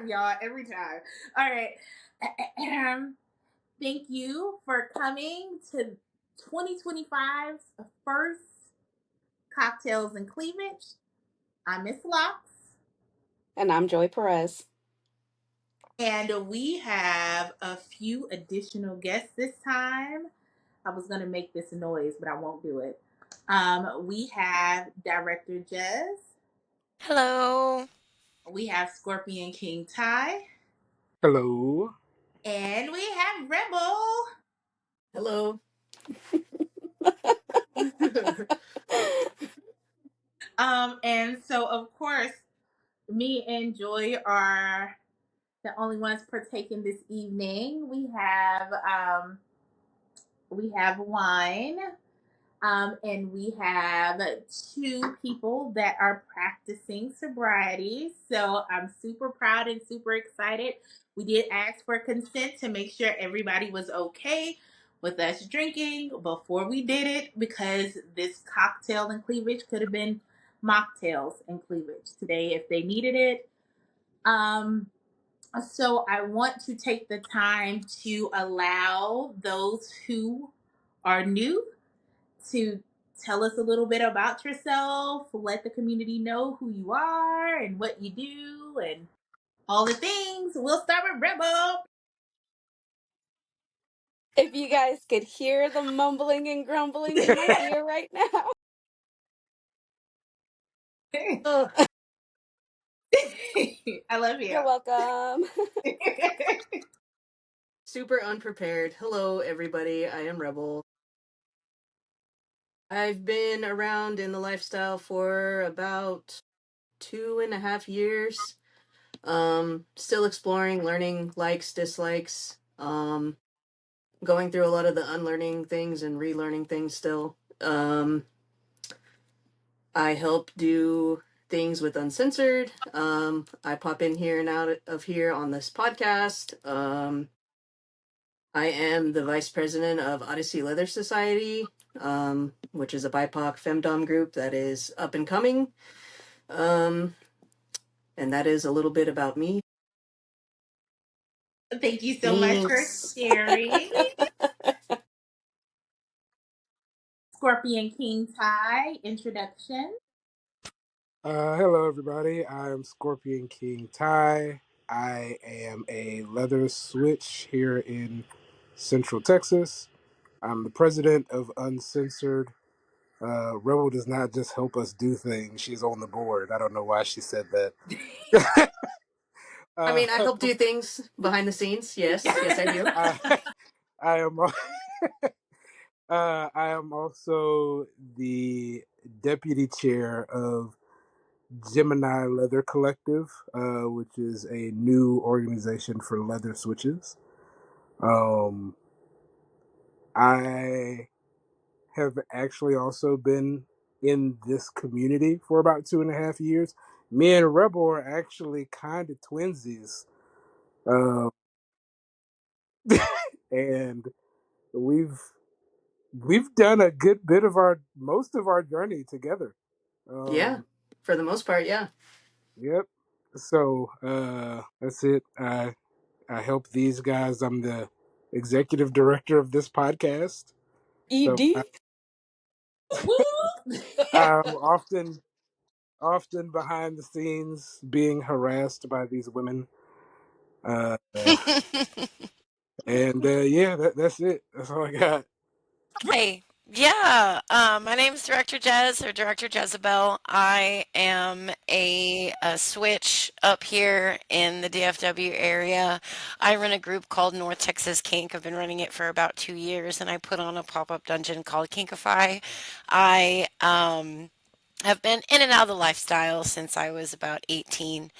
y'all. Every time. All right. Thank you for coming to 2025's first Cocktails and Cleavage. I'm Miss Locks. And I'm Joy Perez. And we have a few additional guests this time. I was going to make this noise, but I won't do it. We have Director Jez. Hello. We have Scorpion King Ty. Hello. And we have Rebel. Hello. And so of course, me and Joy are the only ones partaking this evening. We have wine. And we have two people that are practicing sobriety. So I'm super proud and super excited. We did ask for consent to make sure everybody was okay with us drinking before we did it, because this cocktail and cleavage could have been mocktails and cleavage today if they needed it. So I want to take the time to allow those who are new to tell us a little bit about yourself, let the community know who you are and what you do and all the things. We'll start with Rebel. If you guys could hear the mumbling and grumbling in my ear right now. Oh, I love you. You're welcome. super unprepared. Hello, everybody. I am Rebel. I've been around in the lifestyle for about 2.5 years. Still exploring, learning likes, dislikes. Going through a lot of the unlearning things and relearning things still. I help do things with Uncensored. I pop in here and out of here on this podcast. I am the vice president of Odyssey Leather Society, which is a BIPOC femdom group that is up and coming. And that is a little bit about me. Thank you so much for Thanks. sharing. Scorpion King Ty, introduction. Hello, everybody. I'm Scorpion King Ty. I am a leather switch here in Central Texas. I'm the president of Uncensored. Rebel does not just help us do things, she's on the board. I don't know why she said that. I uh, mean, I help do things behind the scenes. Yes, yes, I do. I, I am. I am also the deputy chair of Gemini Leather Collective, which is a new organization for leather switches. Um, I have actually also been in this community for about 2.5 years. Me and Rebel are actually kind of twinsies, uh, and we've we've done a good bit of our most of our journey together. Yeah, for the most part, yeah. Yep. So that's it. I help these guys. I'm the executive director of this podcast. So ED? I'm often behind the scenes being harassed by these women. Uh, and yeah, that's it. That's all I got. Hi. Yeah. My name is Director Jez or Director Jezebel. I am a switch up here in the DFW area. I run a group called North Texas Kink. I've been running it for about 2 years, and I put on a pop-up dungeon called Kinkify. I have been in and out of the lifestyle since I was about 18,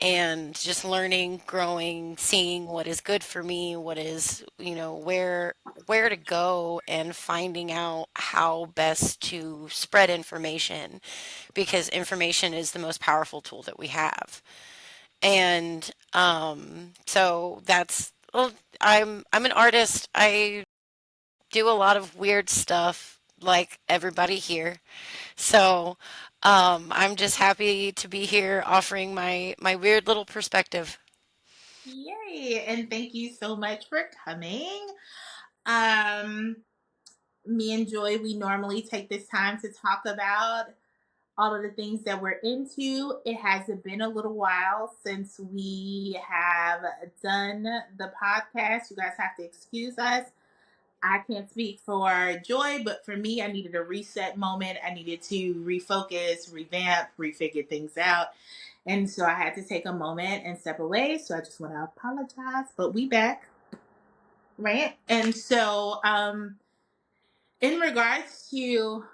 and just learning, growing, seeing what is good for me, what is, where to go, and finding out how best to spread information, because information is the most powerful tool that we have. And so that's, well, I'm an artist. I do a lot of weird stuff like everybody here. So I'm just happy to be here offering my weird little perspective. Yay! And thank you so much for coming. Um, Me and Joy, we normally take this time to talk about all of the things that we're into. It has been a little while since we have done the podcast. You guys have to excuse us. I can't speak for Joy, but for me, I needed a reset moment. I needed to refocus, revamp, refigure things out. And so I had to take a moment and step away. So I just want to apologize. But we back, right? And so in regards to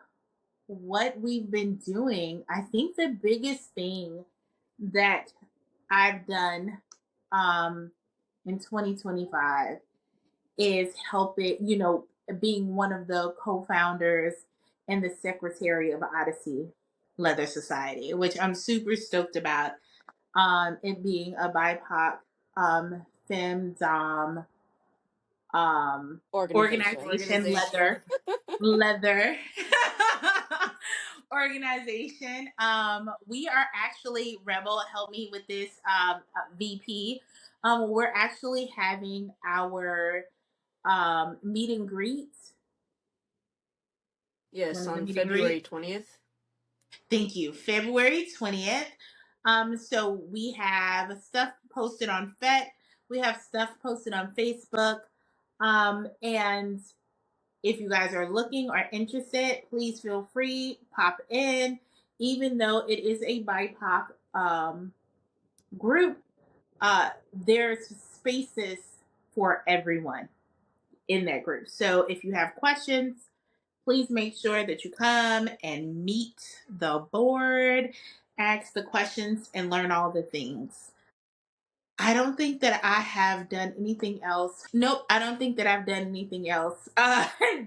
what we've been doing, I think the biggest thing that I've done um, in 2025 is being one of the co-founders and the secretary of Odyssey Leather Society, which I'm super stoked about. It being a BIPOC femdom Organization. organization, Organization. leather organization. We are actually, Rebel, help me with this, VP. We're actually having our meet and greet. Yes, When is the on meet and February greet? 20th. Thank you. February 20th. So we have stuff posted on FET. We have stuff posted on Facebook. And if you guys are looking or interested, please feel free, pop in. Even though it is a BIPOC group, there's spaces for everyone in that group. So if you have questions, please make sure that you come and meet the board, ask the questions, and learn all the things. I don't think that I have done anything else. Nope, I don't think that I've done anything else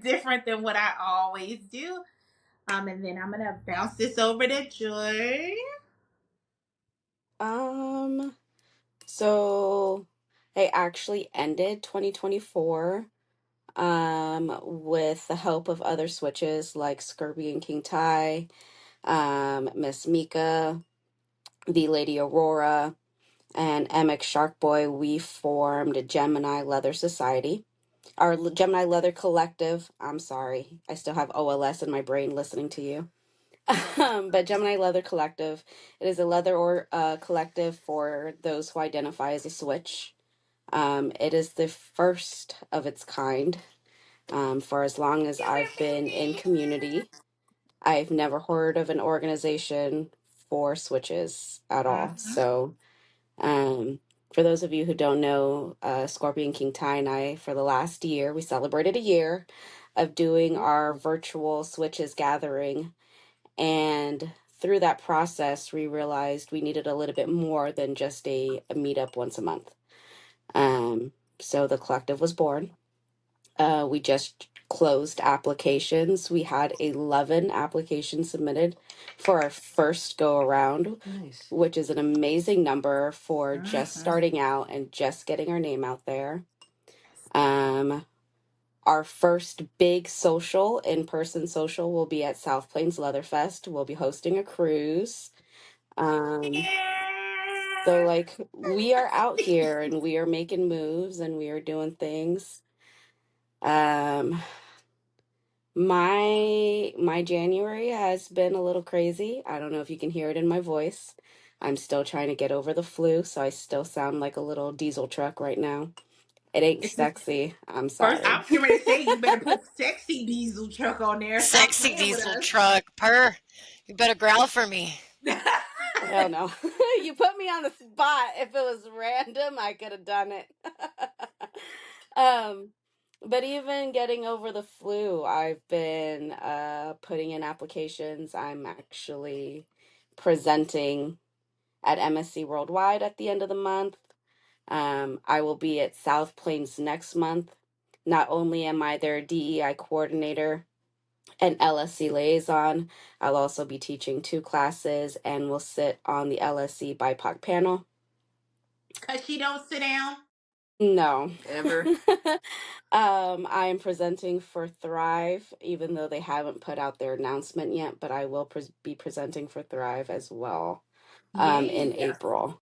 different than what I always do. And then I'm gonna bounce this over to Joy. Um, so I actually ended 2024 with the help of other switches like Scurvy and King Ty, Miss Mika, the Lady Aurora, and MX Sharkboy. We formed a Gemini Leather Society. Our Gemini Leather Collective. I'm sorry, I still have OLS in my brain listening to you. But Gemini Leather Collective, it is a leather or collective for those who identify as a switch. It is the first of its kind. For as long as I've been in community, I've never heard of an organization for switches at all. Mm-hmm. So, for those of you who don't know, Scorpion King Ty and I, for the last year, we celebrated a year of doing our virtual switches gathering. And through that process, we realized we needed a little bit more than just a meetup once a month. So the collective was born. We just closed applications. We had 11 applications submitted for our first go around, Nice. which is an amazing number for just Mm-hmm. starting out and just getting our name out there. Our first big social, in-person social, will be at South Plains Leatherfest. We'll be hosting a cruise. So like we are out here and we are making moves and we are doing things. Um, my January has been a little crazy. I don't know if you can hear it in my voice. I'm still trying to get over the flu, so I still sound like a little diesel truck right now. It ain't sexy. I'm First, I sorry. was getting ready to say you better put sexy diesel truck on there. Stop Sexy playing with diesel us. truck, purr. You better growl for me. Hell no. You put me on the spot. If it was random, I could have done it. um, but even getting over the flu, I've been putting in applications. I'm actually presenting at MSC Worldwide at the end of the month. I will be at South Plains next month. Not only am I their DEI coordinator and LSC liaison, I'll also be teaching 2 classes and will sit on the LSC BIPOC panel. Cause she don't sit down. No. Ever. I am presenting for Thrive, even though they haven't put out their announcement yet, but I will be presenting for Thrive as well in Yay. April.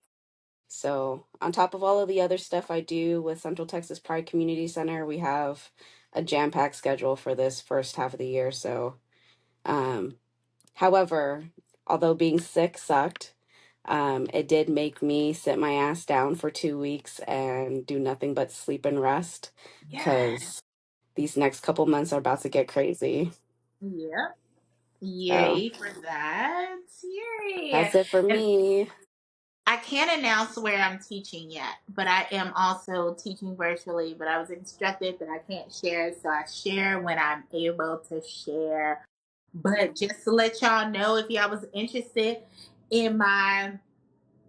So, on top of all of the other stuff I do with Central Texas Pride Community Center, we have a jam-packed schedule for this first half of the year. So, um, however, although being sick sucked, it did make me sit my ass down for 2 weeks and do nothing but sleep and rest Yeah. because these next couple months are about to get crazy. Yep. So, Yay for that. Yay. that's it for And me. I can't announce where I'm teaching yet, but I am also teaching virtually. But I was instructed that I can't share, so I share when I'm able to share. But just to let y'all know, if y'all was interested in my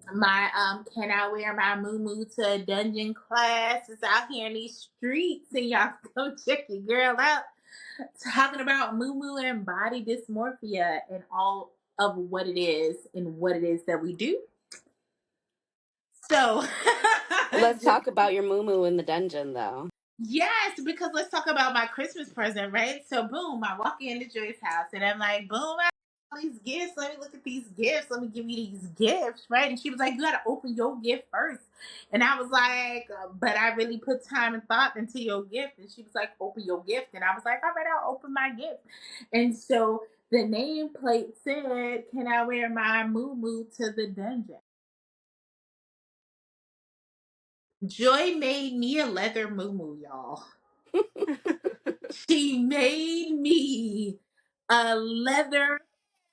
can I wear my moo to a dungeon class is out here in these streets, and y'all go check your girl out talking about moo and body dysmorphia and all of what it is and what it is that we do. So, Let's talk about your moo in the dungeon, though. yes, because let's talk about my Christmas present, right? So, boom, I walk into Joy's house and I'm like, boom, I have all these gifts. Let me look at these gifts. Let me give you these gifts, right? And she was like, you got to open your gift first. And I was like, but I really put time and thought into your gift. And she was like, open your gift. And I was like, all right, I'll open my gift. And so the nameplate said, can I wear my moo to the dungeon? Joy made me a leather moo, y'all. She made me a leather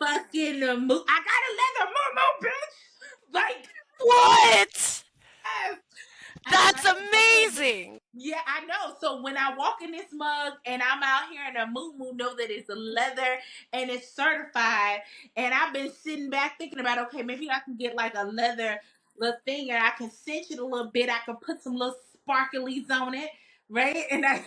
fucking moo. I got a leather moo, bitch. Like, What? yes. I got That's a leather. amazing. Yeah, I know. So when I walk in this mug and I'm out here in a moo, know that it's a leather and it's certified. And I've been sitting back thinking about, okay, maybe I can get like a leather little thing and I can cinch it a little bit. I can put some little sparklies on it, right? And I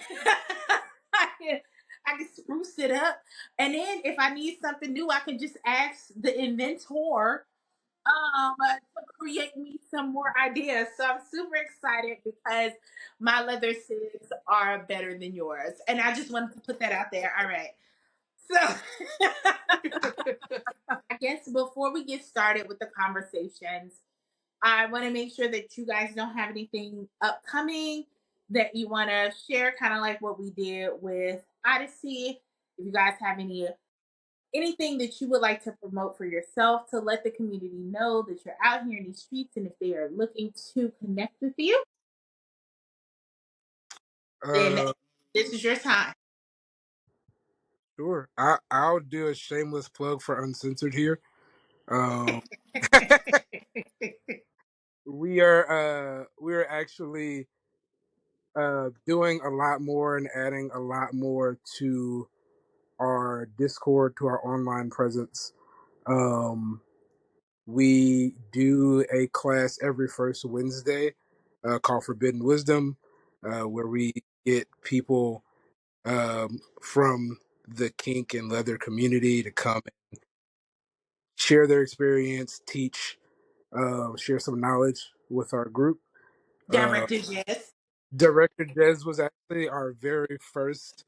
can spruce it up. And then if I need something new, I can just ask the inventor to create me some more ideas. So I'm super excited because my leather cigs are better than yours. And I just wanted to put that out there. All right. So I guess before we get started with the conversations, I want to make sure that you guys don't have anything upcoming that you want to share, kind of like what we did with Odyssey. If you guys have anything that you would like to promote for yourself to let the community know that you're out here in these streets and if they are looking to connect with you, then Uh, this is your time. sure. I'll do a shameless plug for Uncensored here. Um, we are actually doing a lot more and adding a lot more to our Discord, to our online presence. Um, we do a class every first Wednesday called Forbidden Wisdom, where we get people from the kink and leather community to come and share their experience, teach, share some knowledge with our group. Uh, Director Jez. Director Jez was actually our very first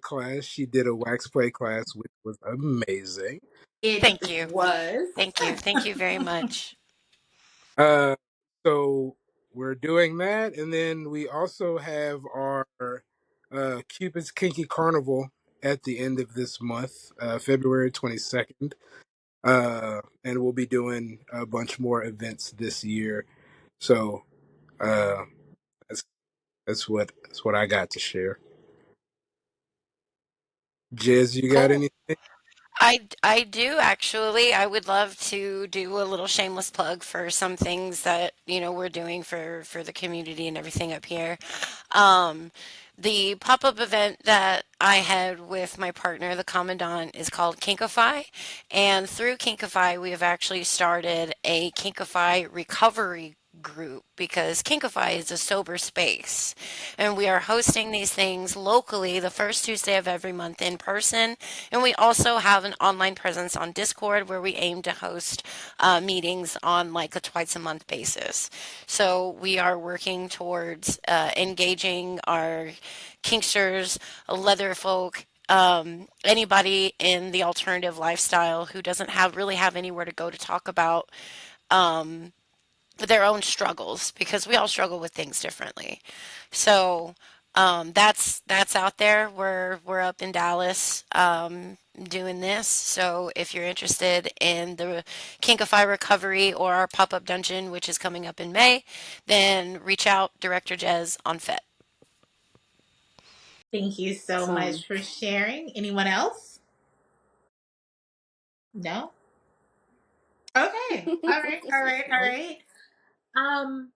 class. She did a wax play class, which was amazing. It Thank you. was. Thank you. Thank you very much. Uh, so we're doing that, and then we also have our Cupid's Kinky Carnival at the end of this month, February 22nd. And we'll be doing a bunch more events this year. So uh, that's that's what I got to share. Jez, you got Cool. anything? I do actually. I would love to do a little shameless plug for some things that, we're doing for the community and everything up here. Um, the pop-up event that I had with my partner, the Commandant, is called Kinkify. And through Kinkify, we have actually started a Kinkify recovery group because Kinkify is a sober space. And we are hosting these things locally the first Tuesday of every month in person. And we also have an online presence on Discord where we aim to host meetings on like a twice a month basis. So we are working towards engaging our kinksters, leather folk, anybody in the alternative lifestyle who doesn't have really have anywhere to go to talk about their own struggles, because we all struggle with things differently. So that's out there. We're up in Dallas doing this. So if you're interested in the Kinkify recovery or our pop up dungeon, which is coming up in May, then reach out Director Jez on FET. Thank you so Awesome. much for sharing. Anyone else? No? Okay. All right. All right. All Nope. right. Um,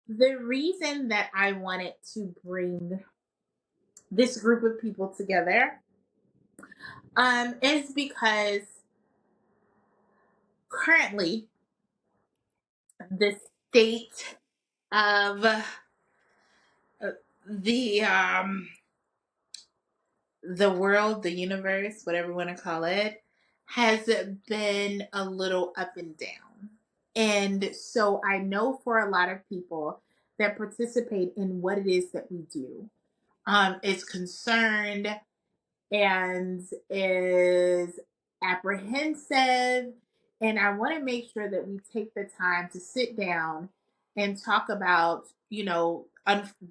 the reason that I wanted to bring this group of people together is because currently the state of the the world, the universe, whatever you want to call it, has been a little up and down. And so I know for a lot of people that participate in what it is that we do, is concerned and is apprehensive. And I want to make sure that we take the time to sit down and talk about,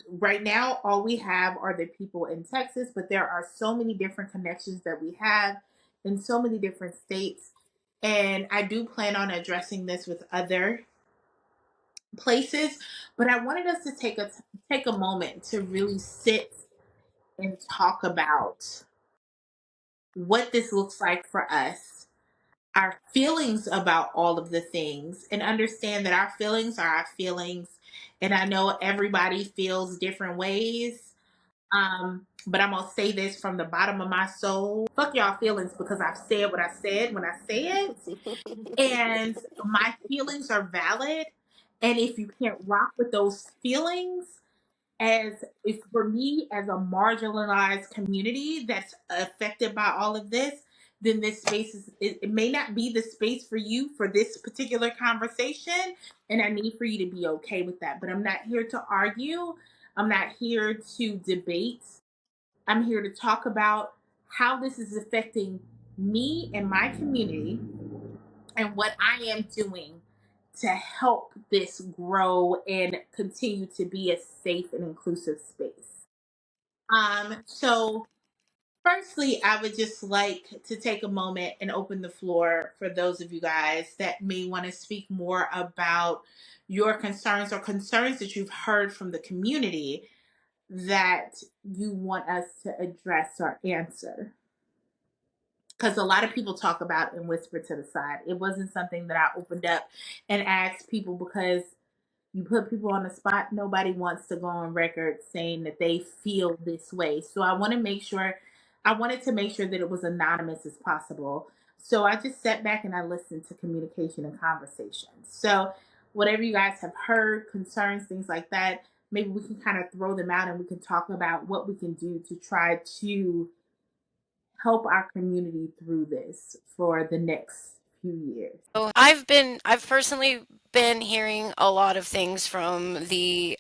right now, all we have are the people in Texas, but there are so many different connections that we have in so many different states. And I do plan on addressing this with other places, but I wanted us to take a moment to really sit and talk about what this looks like for us, our feelings about all of the things, and understand that our feelings are our feelings. And I know everybody feels different ways. But I'm gonna say this from the bottom of my soul. Fuck y'all feelings, because I've said what I said when I say it. And my feelings are valid. And if you can't rock with those feelings, as if for me as a marginalized community that's affected by all of this, then this space it may not be the space for you for this particular conversation, and I need for you to be okay with that. But I'm not here to argue, I'm not here to debate, I'm here to talk about how this is affecting me and my community, and what I am doing to help this grow and continue to be a safe and inclusive space. So firstly, I would just like to take a moment and open the floor for those of you guys that may want to speak more about your concerns or concerns that you've heard from the community that you want us to address or answer. Because a lot of people talk about and whisper to the side. It wasn't something that I opened up and asked people, because you put people on the spot. Nobody wants to go on record saying that they feel this way. So I wanted to make sure that it was anonymous as possible. So I just sat back and I listened to communication and conversation. So whatever you guys have heard, concerns, things like that, maybe we can kind of throw them out and we can talk about what we can do to try to help our community through this for the next few years. So I've personally been hearing a lot of things from the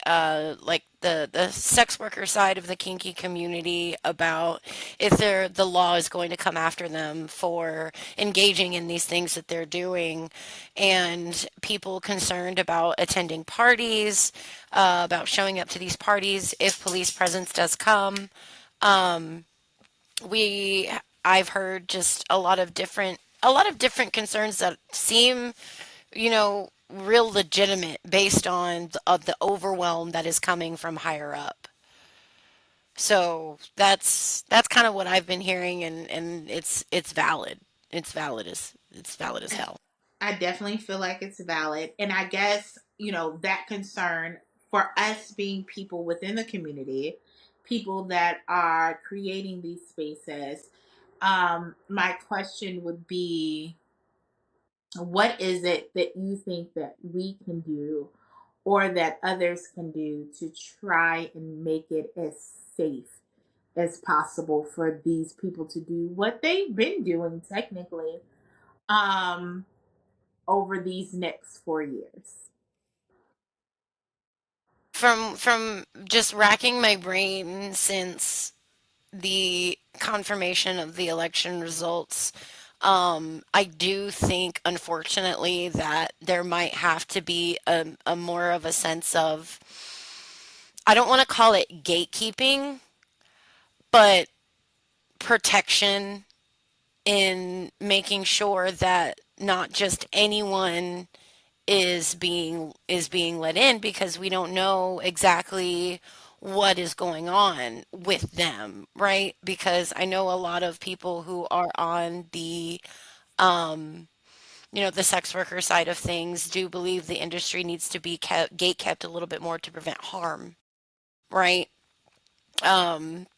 like the sex worker side of the kinky community about if the law is going to come after them for engaging in these things that they're doing, and people concerned about attending parties, about showing up to these parties if police presence does come. Um, we I've heard just a lot of different concerns that seem, real legitimate based on the overwhelm that is coming from higher up. So that's kind of what I've been hearing, and it's valid. It's valid as hell. I definitely feel like it's valid. And I guess, that concern for us being people within the community, people that are creating these spaces, my question would be, what is it that you think that we can do or that others can do to try and make it as safe as possible for these people to do what they've been doing technically, um, over these next 4 years? From just racking my brain since the confirmation of the election results, I do think, unfortunately, that there might have to be a more of a sense of, I don't want to call it gatekeeping, but protection in making sure that not just anyone is being let in, because we don't know exactly what is going on with them, right? Because I know a lot of people who are on the sex worker side of things do believe the industry needs to be gate kept a little bit more to prevent harm, right?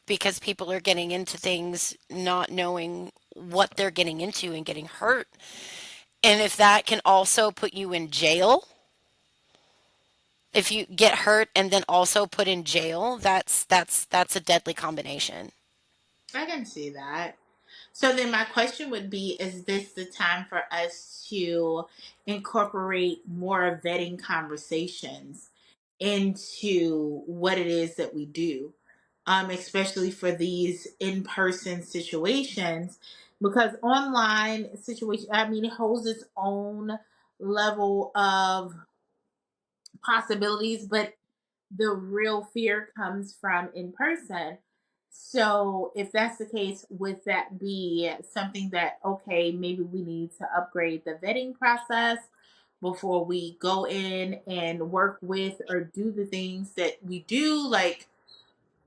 Because people are getting into things not knowing what they're getting into and getting hurt. And if that can also put you in jail, if you get hurt and then also put in jail, that's a deadly combination. I can see that. So then my question would be, is this the time for us to incorporate more vetting conversations into what it is that we do? Especially for these in-person situations, because online situation, I mean, it holds its own level of possibilities, but the real fear comes from in person. So, if that's the case, would that be something that, okay, maybe we need to upgrade the vetting process before we go in and work with or do the things that we do? Like,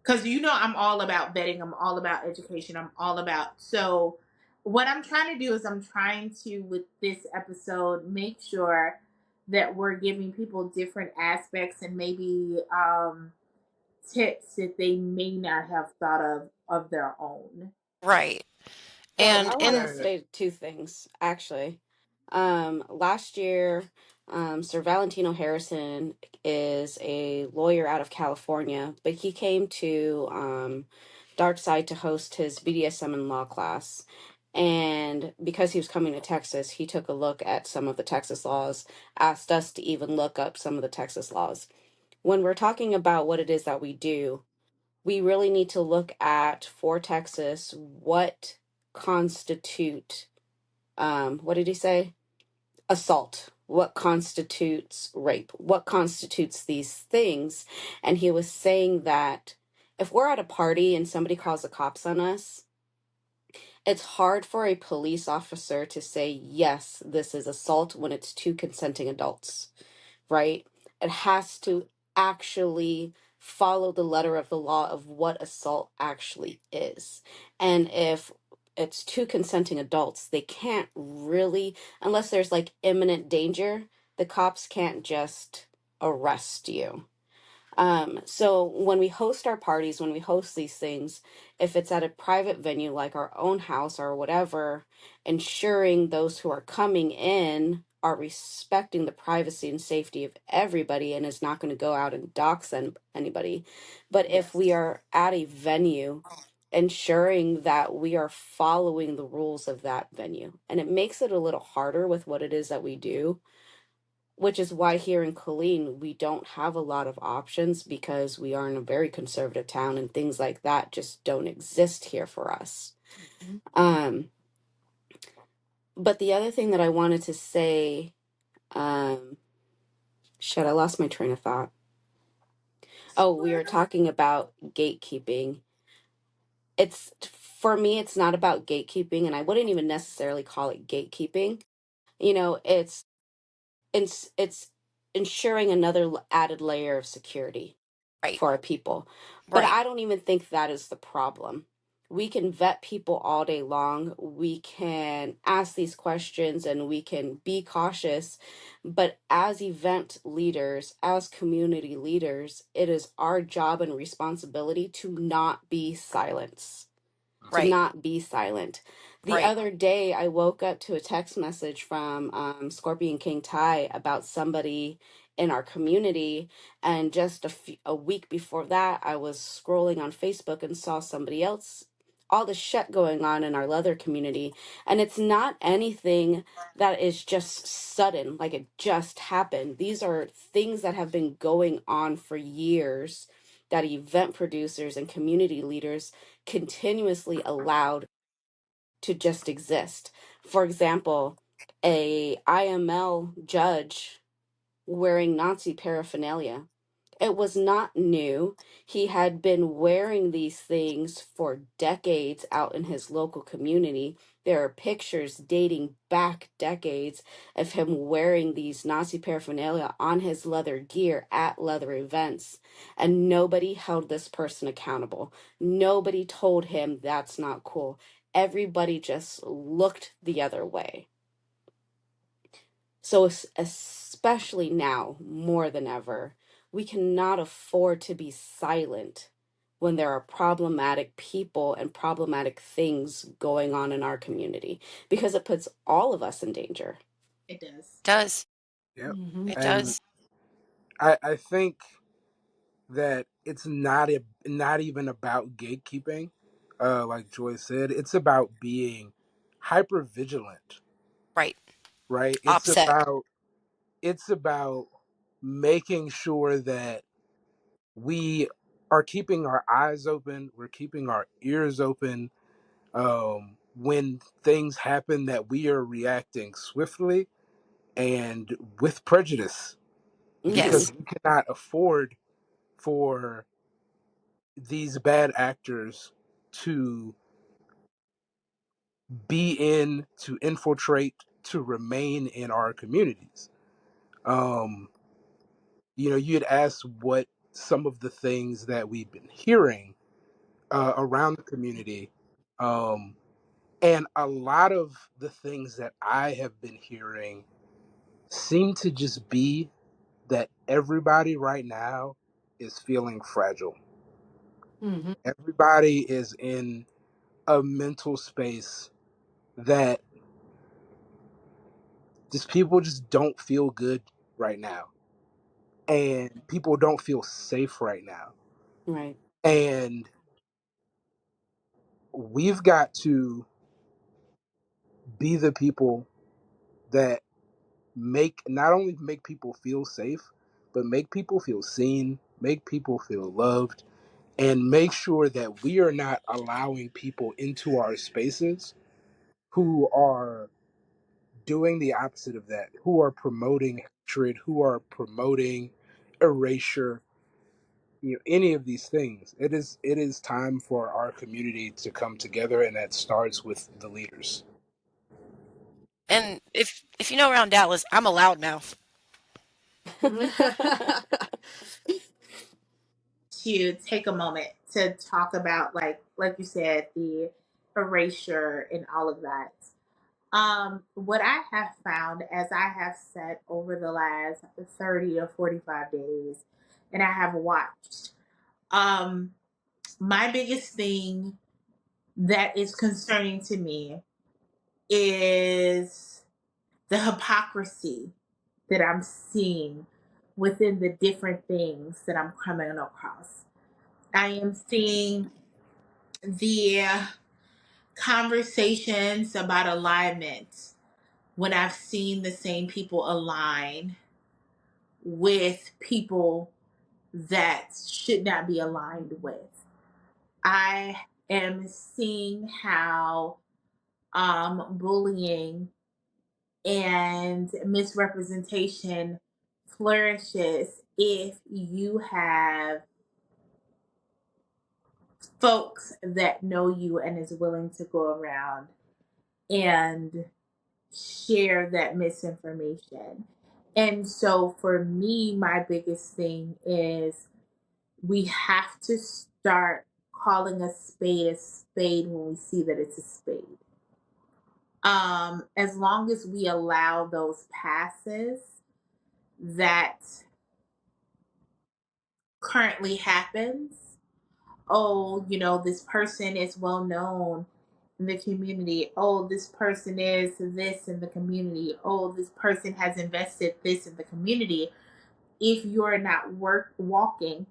because I'm all about vetting, I'm all about education, I'm all about. So, what I'm trying to do is I'm trying to, with this episode, make sure that we're giving people different aspects and maybe tips that they may not have thought of their own. Right. So And I want to in I say two things, actually. Last year, Sir Valentino Harrison is a lawyer out of California, but he came to Dark Side to host his BDSM and law class. And because he was coming to Texas, he took a look at some of the Texas laws, asked us to even look up some of the Texas laws. When we're talking about what it is that we do, we really need to look at for Texas what constitute what did he say? Assault. What constitutes rape? What constitutes these things? And he was saying that if we're at a party and somebody calls the cops on us, it's hard for a police officer to say, yes, this is assault when it's two consenting adults, right? It has to actually follow the letter of the law of what assault actually is. And if it's two consenting adults, they can't really, unless there's like imminent danger, the cops can't just arrest you. So when we host our parties, when we host these things, if it's at a private venue like our own house or whatever, ensuring those who are coming in are respecting the privacy and safety of everybody and is not going to go out and dox anybody. But if we Yes. are at a venue, ensuring that we are following the rules of that venue. And it makes it a little harder with what it is that we do, which is why here in Colleen we don't have a lot of options because we are in a very conservative town and things like that just don't exist here for us. Mhm. Um, but the other thing that I wanted to say, shit, I lost my train of thought. Oh, we were talking about gatekeeping. It's for me, it's not about gatekeeping, and I wouldn't even necessarily call it gatekeeping. It's ensuring another added layer of security right, for our people. But right, I don't even think that is the problem. We can vet people all day long. We can ask these questions and we can be cautious. But as event leaders, as community leaders, it is our job and responsibility to not be silenced, to right, not be silent. The right, other day, I woke up to a text message from Scorpion King Ty about somebody in our community. And just a week before that, I was scrolling on Facebook and saw somebody else, all the shit going on in our leather community. And it's not anything that is just sudden, like it just happened. These are things that have been going on for years that event producers and community leaders continuously allowed to just exist. For example, a IML judge wearing Nazi paraphernalia. It was not new. He had been wearing these things for decades out in his local community. There are pictures dating back decades of him wearing these Nazi paraphernalia on his leather gear at leather events. And nobody held this person accountable. Nobody told him that's not cool. Everybody just looked the other way. So, especially now, more than ever, we cannot afford to be silent when there are problematic people and problematic things going on in our community because it puts all of us in danger. It does. Does. Yep. It And does. I think that it's not even about gatekeeping, like Joy said. It's about being hyper vigilant, Right. right? Offset. It's about making sure that we are keeping our eyes open, we're keeping our ears open, when things happen, that we are reacting swiftly and with prejudice, Mm-hmm. because Yes. we cannot afford for these bad actors to to infiltrate, to remain in our communities. Um, you had asked what some of the things that we've been hearing around the community. Um, and a lot of the things that I have been hearing seem to just be that everybody right now is feeling fragile. Everybody is in a mental space that just people just don't feel good right now. And people don't feel safe right now. Right. And we've got to be the people that make not only make people feel safe, but make people feel seen, make people feel loved, and make sure that we are not allowing people into our spaces who are doing the opposite of that, who are promoting hatred, who are promoting erasure, any of these things. It is time for our community to come together, and that starts with the leaders. And if you know around Dallas, I'm a loudmouth. To take a moment to talk about, like you said, the erasure and all of that. What I have found, as I have said over the last 30 or 45 days, and I have watched, um, my biggest thing that is concerning to me is the hypocrisy that I'm seeing within the different things that I'm coming across. I am seeing the conversations about alignment when I've seen the same people align with people that should not be aligned with. I am seeing how bullying and misrepresentation flourishes if you have folks that know you and is willing to go around and share that misinformation. And so for me, my biggest thing is we have to start calling a spade when we see that it's a spade. As long as we allow those passes that currently happens, oh, this person is well known in the community. Oh, this person is this in the community. Oh, this person has invested this in the community. If you're not walking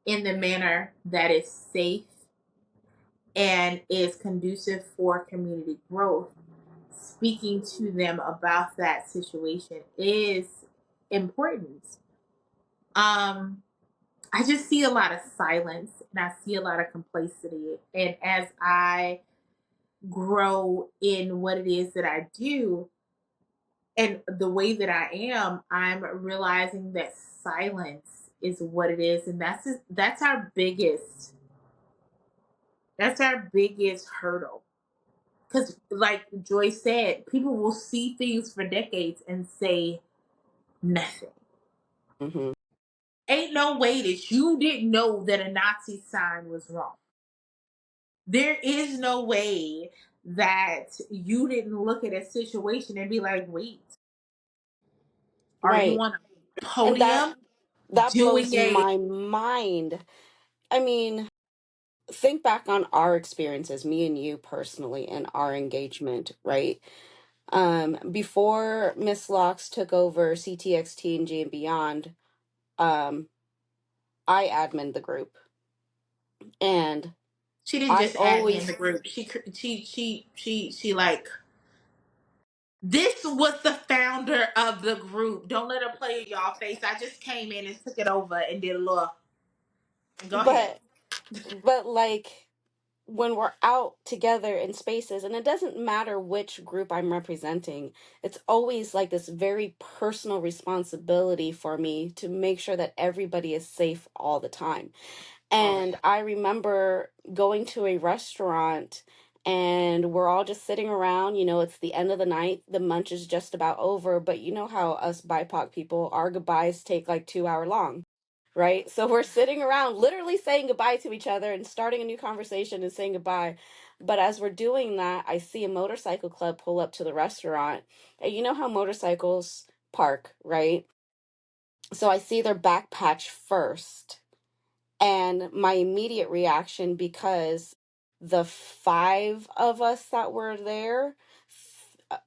in the manner that is safe and is conducive for community growth, speaking to them about that situation is important. Um, I just see a lot of silence and I see a lot of complacency. And as I grow in what it is that I do and the way that I am, I'm realizing that silence is what it is, and that's our biggest hurdle. Because, like Joy said, people will see things for decades and say nothing. Hmm. Ain't no way that you didn't know that a Nazi sign was wrong. There is no way that you didn't look at a situation and be like, wait, are you Right. on a And podium that blows doing a. my mind. I mean, think back on our experiences, me and you personally, and our engagement, right? Before Miss Locks took over CTXT and G and Beyond, um, I admin the group, and She didn't I just add me in the always, group. She like, this was the founder of the group. Don't let her play in y'all face. I just came in and took it over and did a little. Go ahead. but like when we're out together in spaces, and it doesn't matter which group I'm representing, it's always like this very personal responsibility for me to make sure that everybody is safe all the time. All the And time. I remember going to a restaurant and we're all just sitting around, it's the end of the night, the munch is just about over, but you know how us BIPOC people, our goodbyes take like 2 hour long, right? So we're sitting around literally saying goodbye to each other and starting a new conversation and saying goodbye. But as we're doing that, I see a motorcycle club pull up to the restaurant. And you know how motorcycles park, right? So I see their back patch first. And my immediate reaction, because the five of us that were there,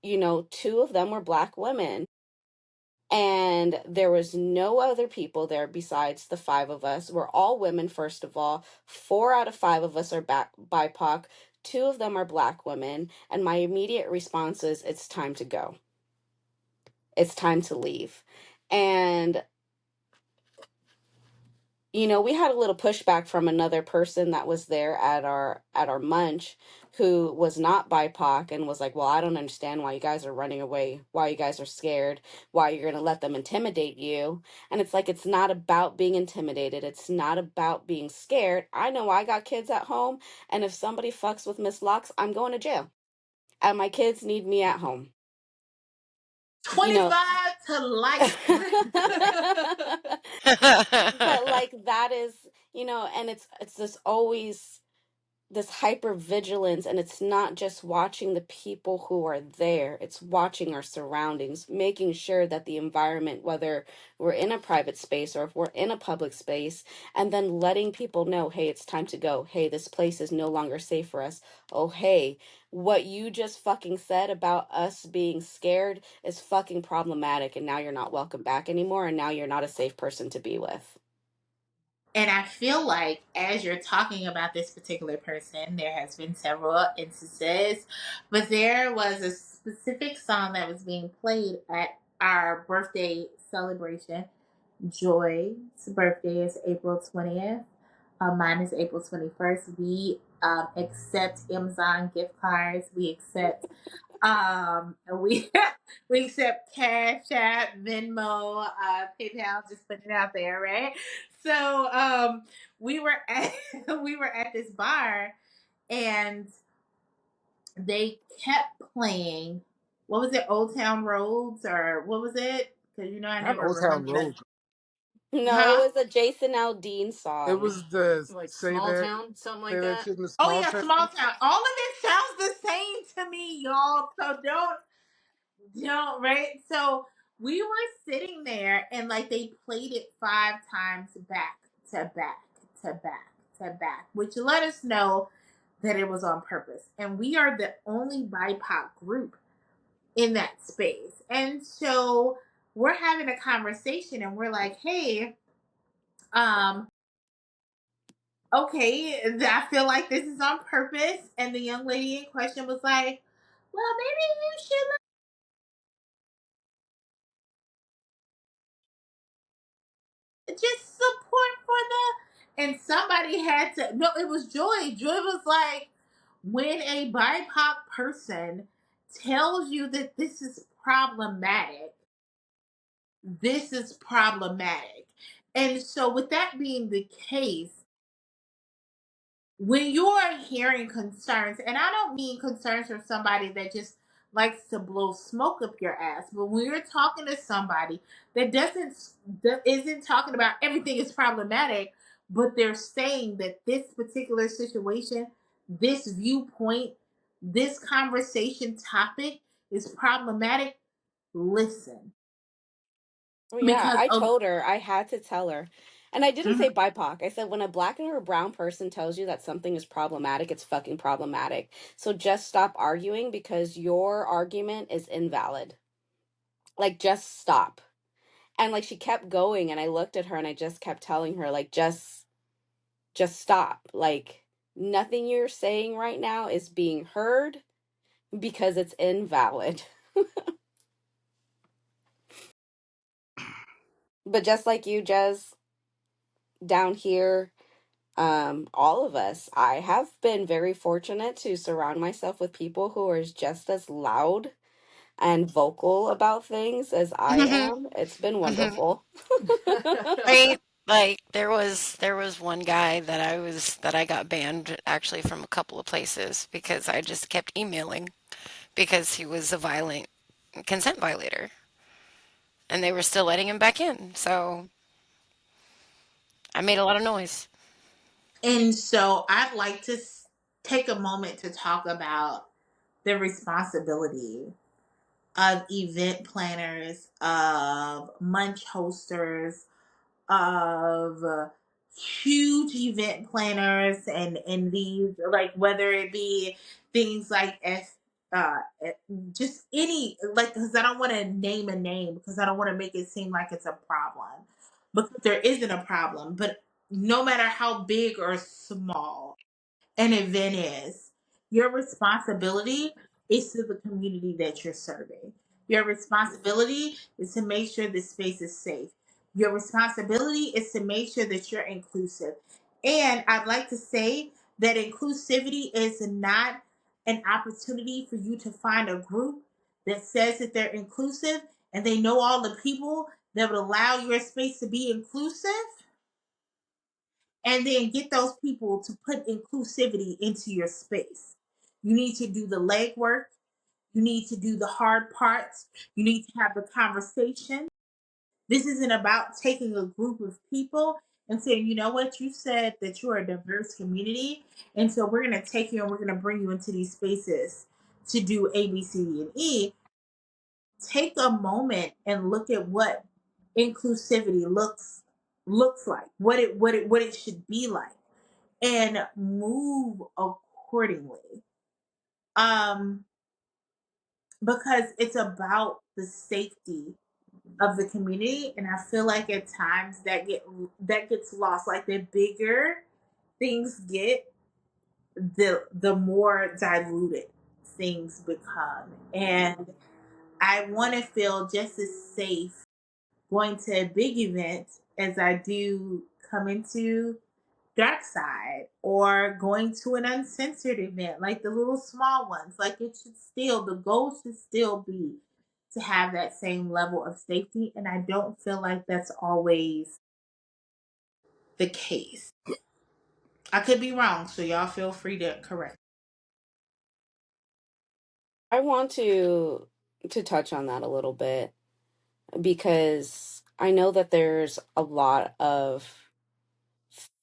two of them were Black women. And there was no other people there besides the five of us. We're all women, first of all. 4 out of 5 of us are BIPOC. 2 of them are Black women. And my immediate response is, it's time to go. It's time to leave. And we had a little pushback from another person that was there at our munch, who was not BIPOC, and was like, well, I don't understand why you guys are running away, why you guys are scared, why you're going to let them intimidate you. And it's like, it's not about being intimidated. It's not about being scared. I know I got kids at home, and if somebody fucks with Miss Locks, I'm going to jail. And my kids need me at home. 25 to life. But like that is, and it's this always this hyper vigilance, and it's not just watching the people who are there, it's watching our surroundings, making sure that the environment, whether we're in a private space or if we're in a public space, and then letting people know, hey, it's time to go. Hey, this place is no longer safe for us. Oh, hey, what you just fucking said about us being scared is fucking problematic, and now you're not welcome back anymore, and now you're not a safe person to be with. And I feel like as you're talking about this particular person, there has been several instances, but there was a specific song that was being played at our birthday celebration. Joy's birthday is April 20th. Mine is April 21st. We accept Amazon gift cards. We accept we we accept Cash App, Venmo, PayPal. Just putting it out there, right? So we were at we were at this bar, and they kept playing. What was it? Old Town Roads, or what was it? Because I Not never Old Town remember that. Road. No, it Huh? was a Jason Aldean It song. was the Like small town, something like that. shit in the Oh small yeah, town. Small Town. All of it sounds the same to me, y'all. So don't, right? So we were sitting there, and like they played it 5 times back to back to back to back, which let us know that it was on purpose. And we are the only BIPOC group in that space. And so we're having a conversation, and we're like, hey, um, okay, I feel like this is on purpose. And the young lady in question was like, well, maybe you should just support for the. And somebody had to. No, it was Joy. Joy was like, When a BIPOC person tells you that this is problematic, this is problematic. And so, with that being the case, when you're hearing concerns, and I don't mean concerns from somebody that just likes to blow smoke up your ass, but when you're talking to somebody that isn't talking about everything is problematic, but they're saying that this particular situation, this viewpoint, this conversation topic is problematic, listen. Oh yeah, Because I of told her, I had to tell her. And I didn't Mhm. say BIPOC. I said when a black or a brown person tells you that something is problematic, it's fucking problematic. So just stop arguing because your argument is invalid. Like just stop. And like she kept going and I looked at her and I just kept telling her like just stop. Like nothing you're saying right now is being heard because it's invalid. But just like you, Jez, down here, all of us, I have been very fortunate to surround myself with people who are just as loud and vocal about things as I am. It's been wonderful. Right? Like there was one guy that I got banned actually from a couple of places because I just kept emailing because he was a violent consent violator and they were still letting him back in. So I made a lot of noise. and so I'd like to take a moment to talk about the responsibility of event planners, of munch hosters, of huge event planners, and these, like, whether it be things like uh just any, like, because I don't want to name a name because I don't want to make it seem like it's a problem, because there isn't a problem. But no matter how big or small an event is, your responsibility is to the community that you're serving. Your responsibility is to make sure the space is safe. Your responsibility is to make sure that you're inclusive. And I'd like to say that inclusivity is not an opportunity for you to find a group that says that they're inclusive and they know all the people that would allow your space to be inclusive, and then get those people to put inclusivity into your space. You need to do the legwork. You need to do the hard parts. You need to have the conversation. This isn't about taking a group of people and saying, you know what, you said that you're a diverse community. And so we're going to take you and we're going to bring you into these spaces to do A, B, C, D, and E. Take a moment and look at what inclusivity looks like, what it should be like, and move accordingly. Um, because it's about the safety of the community, and I feel like at times that gets lost. Like the bigger things get, the more diluted things become, and I want to feel just as safe going to a big event as I do coming to dark side or going to an uncensored event, like the little small ones. Like, it should still, the goal should still be to have that same level of safety, and I don't feel like that's always the case. I could be wrong, so y'all feel free to correct. I want to touch on that a little bit because I know that there's a lot of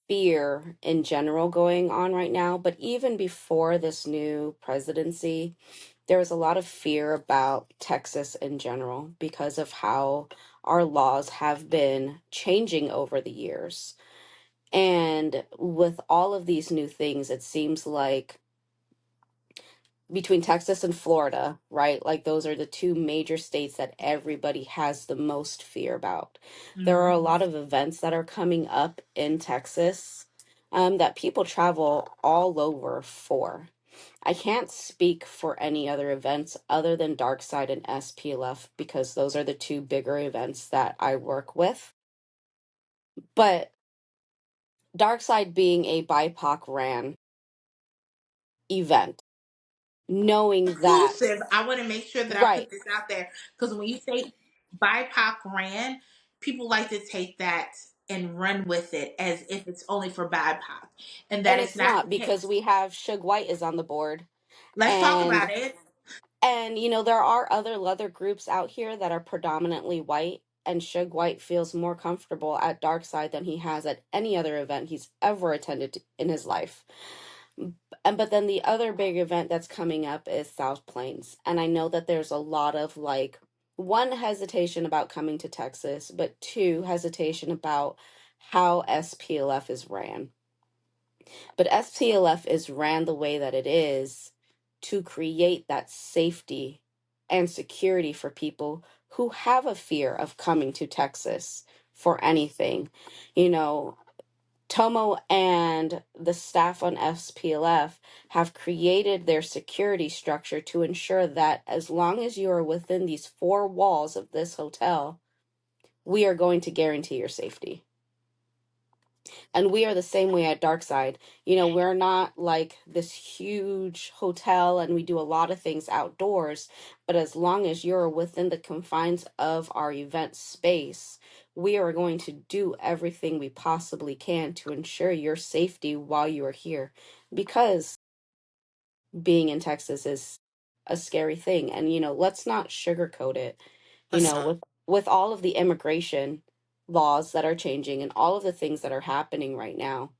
fear in general going on right now, but even before this new presidency, there was a lot of fear about Texas in general because of how our laws have been changing over the years. And with all of these new things, it seems like between Texas and Florida, right? Like those are the two major states that everybody has the most fear about. There are Mm-hmm. a lot of events that are coming up in Texas that people travel all over for. I can't speak for any other events other than Darkside and SPLF because those are the two bigger events that I work with. But Darkside being a BIPOC ran event, knowing that, Inclusive. I want to make sure that I right. put this out there because when you say BIPOC ran, people like to take that and run with it as if it's only for BIPOC, and that And is it's not not, the because case. we have Suge White is on the board. Let's talk And about it. there are other leather groups out here that are predominantly white, and Suge White feels more comfortable at Dark Side than he has at any other event he's ever attended in his life. And but then the other big event that's coming up is South Plains. And I know that there's a lot of like, one, hesitation about coming to Texas, but two, hesitation about how SPLF is ran. But SPLF is ran the way that it is to create that safety and security for people who have a fear of coming to Texas for anything. You know, Tomo and the staff on SPLF have created their security structure to ensure that as long as you are within these four walls of this hotel, we are going to guarantee your safety. And we are the same way at Darkside. We're not like this huge hotel and we do a lot of things outdoors, but as long as you're within the confines of our event space, we are going to do everything we possibly can to ensure your safety while you are here. Because being in Texas is a scary thing. And, let's not sugarcoat it. Let's not. With all of the immigration laws that are changing and all of the things that are happening right now,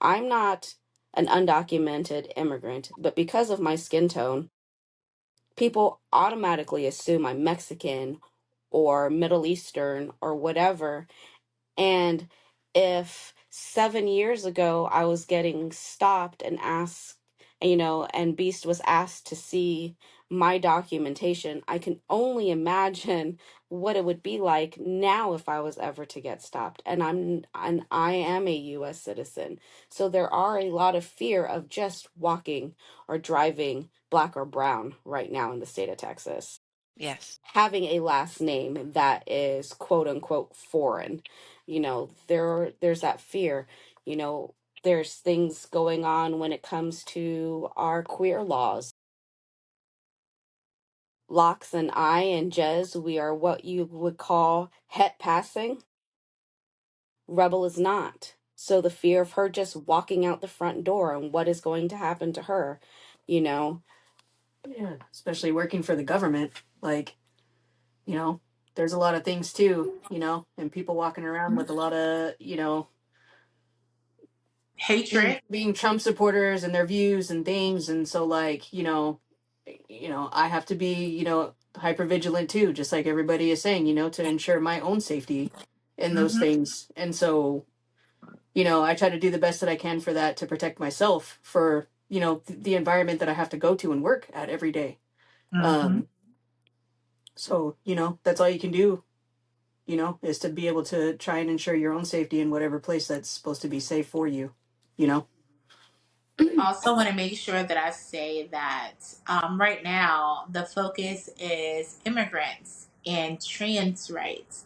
I'm not an undocumented immigrant, but because of my skin tone, people automatically assume I'm Mexican or Middle Eastern or whatever. And if 7 years ago I was getting stopped and asked, and Beast was asked to see my documentation, I can only imagine what it would be like now if I was ever to get stopped. And I am a US citizen. So there are a lot of fear of just walking or driving black or brown right now in the state of Texas, Yes. having a last name that is quote unquote foreign. There's that fear. There's things going on when it comes to our queer laws. Locks and I and Jez, we are what you would call het passing. Rebel is not. So the fear of her just walking out the front door and what is going to happen to her, you know. Yeah, especially working for the government. Like, there's a lot of things too, and people walking around with a lot of, being Hatred. being Trump supporters and their views and things. And so like, I have to be, hyper vigilant too, just like everybody is saying, to ensure my own safety in those Mm-hmm. things. And so, I try to do the best that I can for that, to protect myself for, the environment that I have to go to and work at every day. Mm-hmm. Um, so, that's all you can do, is to be able to try and ensure your own safety in whatever place that's supposed to be safe for you, you know? Also want to make sure that I say that right now the focus is immigrants and trans rights.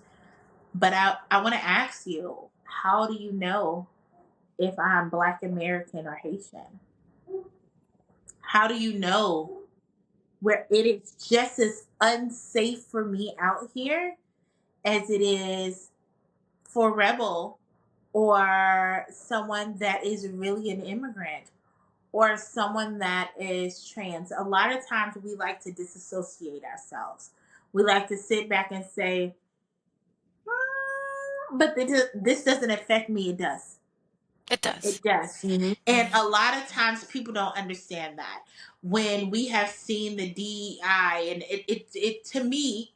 But I want to ask you, how do you know if I'm Black American or Haitian? How do you know where it is just as unsafe for me out here as it is for Rebel or someone that is really an immigrant or someone that is trans? A lot of times we like to disassociate ourselves. We like to sit back and say, but this doesn't affect me. It does. It does. It does. Mm-hmm. And a lot of times people don't understand that. When we have seen the DEI, and it to me,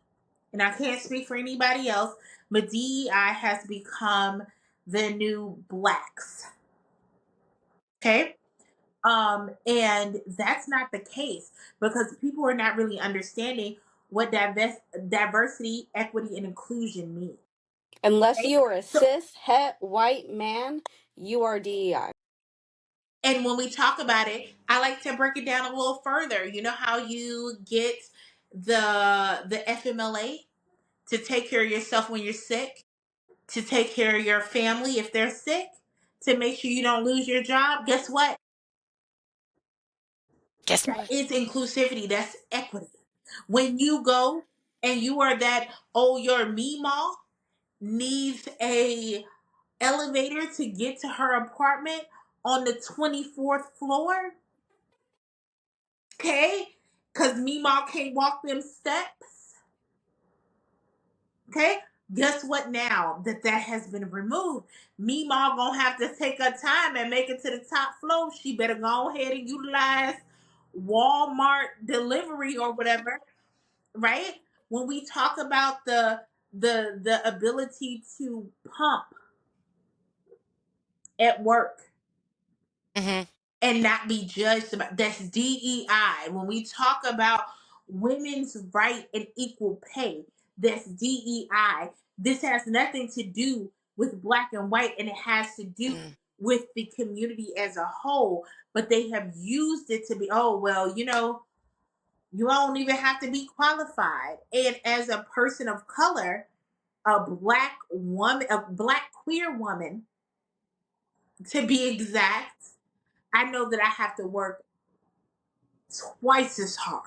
and I can't speak for anybody else, but DEI has become the new blacks. Okay? And that's not the case because people are not really understanding what diversity, equity, and inclusion mean. Unless Okay? you are a So, cis het white man, you are DEI. and when we talk about it, I like to break it down a little further. You know how you get the FMLA to take care of yourself when you're sick, to take care of your family if they're sick, to make sure you don't lose your job. Guess what? Yes, That ma'am. is inclusivity. That's equity. When you go and you are that, oh, your Meemaw needs a elevator to get to her apartment on the 24th floor, okay? Because Meemaw can't walk them steps, okay? Guess what? Now that that has been removed, Meemaw gonna have to take her time and make it to the top floor. She better go ahead and utilize Walmart delivery or whatever, right? When we talk about the ability to pump at work Hmm. and not be judged about, that's DEI. When we talk about women's right and equal pay, that's DEI. This has nothing to do with black and white, and it has to do with the community as a whole. But they have used it to be, oh well, you don't even have to be qualified. And as a person of color, a black woman, a black queer woman, to be exact, I know that I have to work twice as hard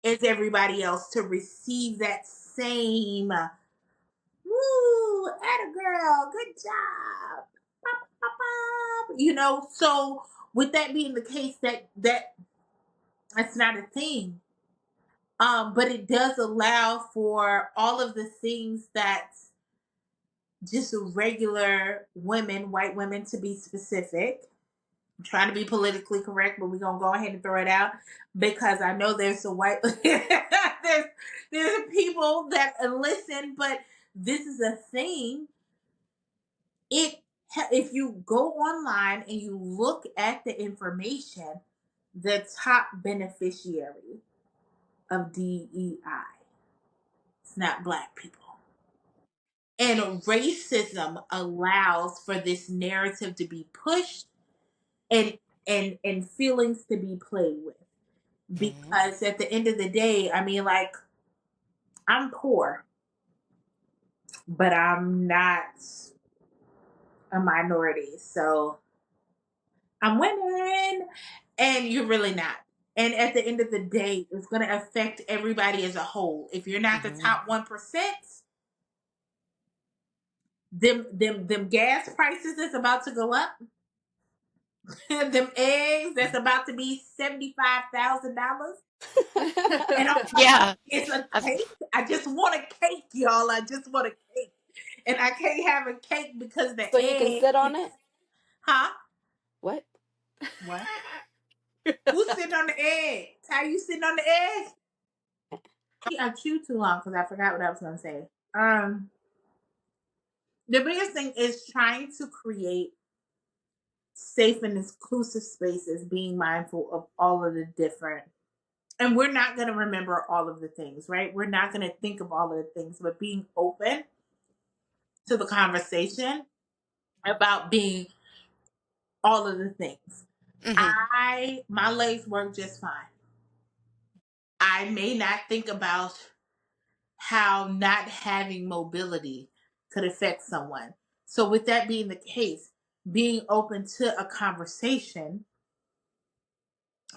as everybody else to receive that same woo, atta girl, good job. Bop, bop, bop. So with that being the case, that's not a thing. But it does allow for all of the things that just regular women, white women to be specific. I'm trying to be politically correct, but we're gonna go ahead and throw it out because I know there's some white there's people that listen, but this is a thing. It if you go online and you look at the information, the top beneficiary of DEI, it's not black people. And racism allows for this narrative to be pushed and and feelings to be played with. Hmm. Because at the end of the day, I mean, like, I'm poor, but I'm not a minority. So I'm winning. And you're really not. And at the end of the day, it's going to affect everybody as a whole. If you're not the Hmm. top 1%, them gas prices that's about to go up, them eggs that's about to be $75,000. And all I want Yeah. is a I've, cake. I just want a cake, y'all. I just want a cake. And I can't have a cake because the So you can egg sit on is, it? huh? What? What? Who's sitting on the egg? How you sitting on the egg? I chewed too long because I forgot what I was going to say. Um, the biggest thing is trying to create safe and inclusive spaces, being mindful of all of the different. And we're not going to remember all of the things, right? We're not going to think of all of the things, but being open to the conversation about being all of the things. hmm. My legs work just fine. I may not think about how not having mobility could affect someone. So with that being the case, being open to a conversation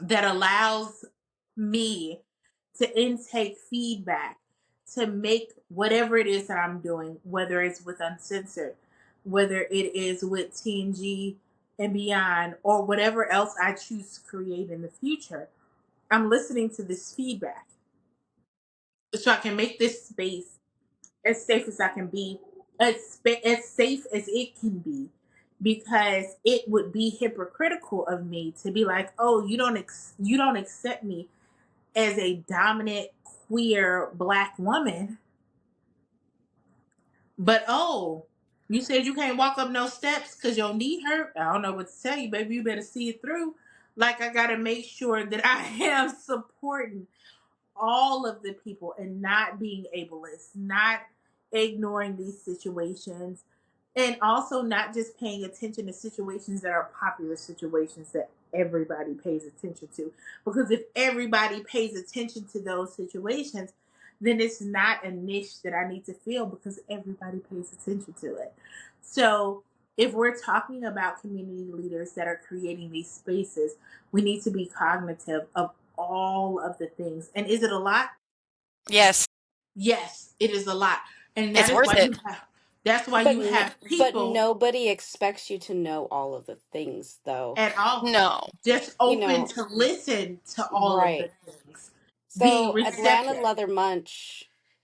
that allows me to intake feedback, to make whatever it is that I'm doing, whether it's with Uncensored, whether it is with TNG and beyond, or whatever else I choose to create in the future, I'm listening to this feedback so I can make this space as safe as I can be, as safe as it can be, because it would be hypocritical of me to be like, oh, you don't accept me as a dominant queer black woman, but oh, you said you can't walk up no steps because your knee hurt. I don't know what to tell you, baby. You better see it through. Like, I gotta make sure that I am supporting all of the people and not being ableist, not ignoring these situations, and also not just paying attention to situations that are popular situations that everybody pays attention to. Because if everybody pays attention to those situations, then it's not a niche that I need to fill because everybody pays attention to it. So if we're talking about community leaders that are creating these spaces, we need to be cognitive of all of the things. And is it a lot? Yes, Yes, it is a lot. And that it's is worth why it. But you have but people nobody expects you to know all of the things, though. at all No. just You open know, to listen to all of the right. things, being So receptive.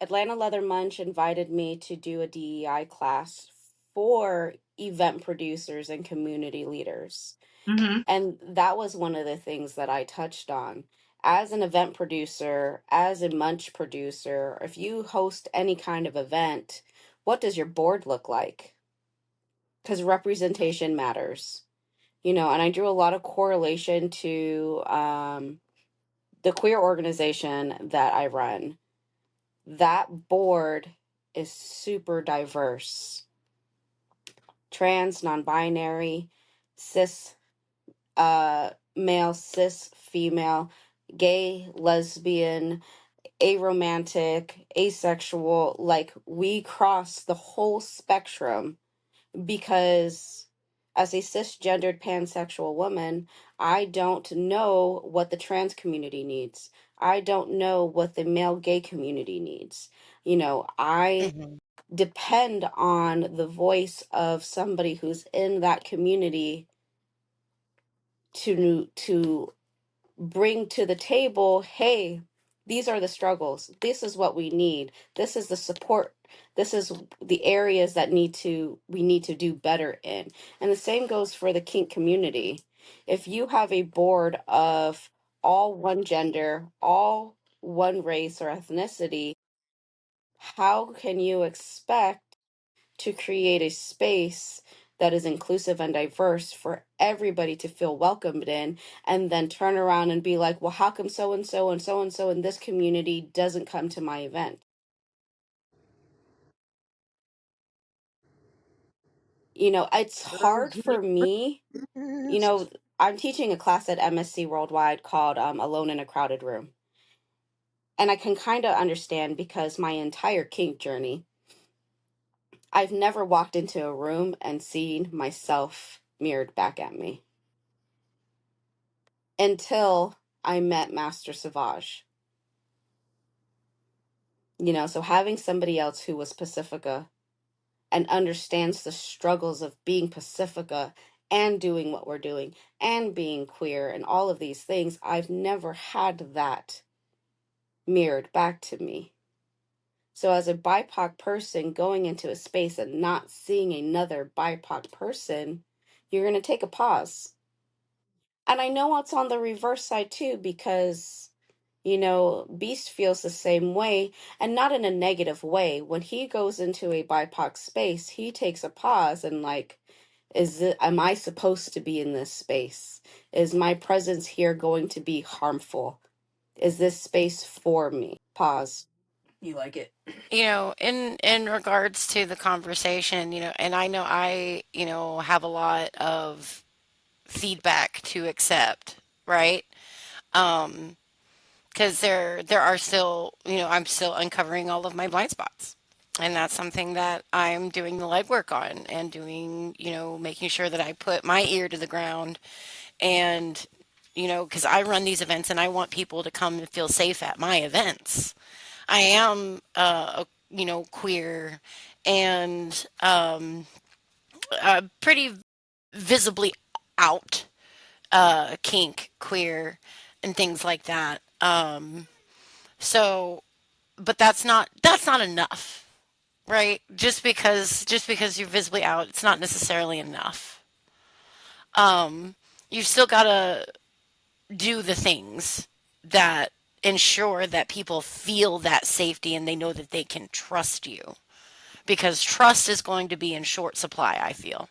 Atlanta Leather Munch invited me to do a DEI class for event producers and community leaders. Hmm. And that was one of the things that I touched on. As an event producer, as a Munch producer, if you host any kind of event, what does your board look like? Because representation matters. And I drew a lot of correlation to the queer organization that I run. That board is super diverse: trans, non-binary, cis, male, cis, female, gay, lesbian, aromantic, asexual. Like, we cross the whole spectrum, because as a cisgendered pansexual woman, I don't know what the trans community needs. I don't know what the male gay community needs. I Hmm. depend on the voice of somebody who's in that community to bring to the table, hey, these are the struggles, this is what we need, this is the support, this is the areas that we need to do better in. And the same goes for the kink community. If you have a board of all one gender, all one race or ethnicity, how can you expect to create a space that is inclusive and diverse for everybody to feel welcomed in, and then turn around and be like, well, how come so and so and so and so in this community doesn't come to my event? It's hard for me. I'm teaching a class at MSC Worldwide called Alone in a Crowded Room. And I can kind of understand, because my entire kink journey, I've never walked into a room and seen myself mirrored back at me until I met Master Savage. So having somebody else who was Pacifica and understands the struggles of being Pacifica and doing what we're doing and being queer and all of these things, I've never had that mirrored back to me. So as a BIPOC person going into a space and not seeing another BIPOC person, you're going to take a pause. And I know it's on the reverse side too, because Beast feels the same way, and not in a negative way. When he goes into a BIPOC space, he takes a pause and, like, am I supposed to be in this space? Is my presence here going to be harmful? Is this space for me? Pause. You like it? In regards to the conversation, and I know have a lot of feedback to accept, right? Um, because there are still, I'm still uncovering all of my blind spots. And that's something that I'm doing the legwork on, and doing, making sure that I put my ear to the ground. And, because I run these events and I want people to come and feel safe at my events. I am, queer, and pretty visibly out, kink, queer, and things like that. So, but that's not enough, right? Just because you're visibly out, it's not necessarily enough. You still gotta do the things that ensure that people feel that safety and they know that they can trust you, because trust is going to be in short supply, I feel.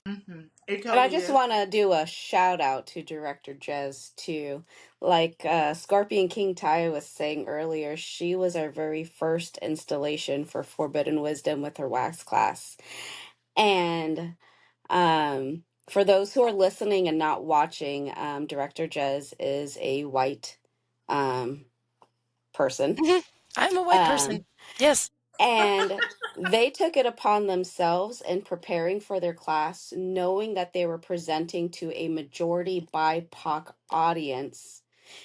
Hmm. It And I totally just is. want to do a shout out to Director Jez too. Like Scorpion King Ty was saying earlier, she was our very first installation for Forbidden Wisdom with her wax class. And for those who are listening and not watching, Director Jez is a white um, person. Hmm. I'm a white person. Um, Yes. and They took it upon themselves in preparing for their class, knowing that they were presenting to a majority BIPOC audience,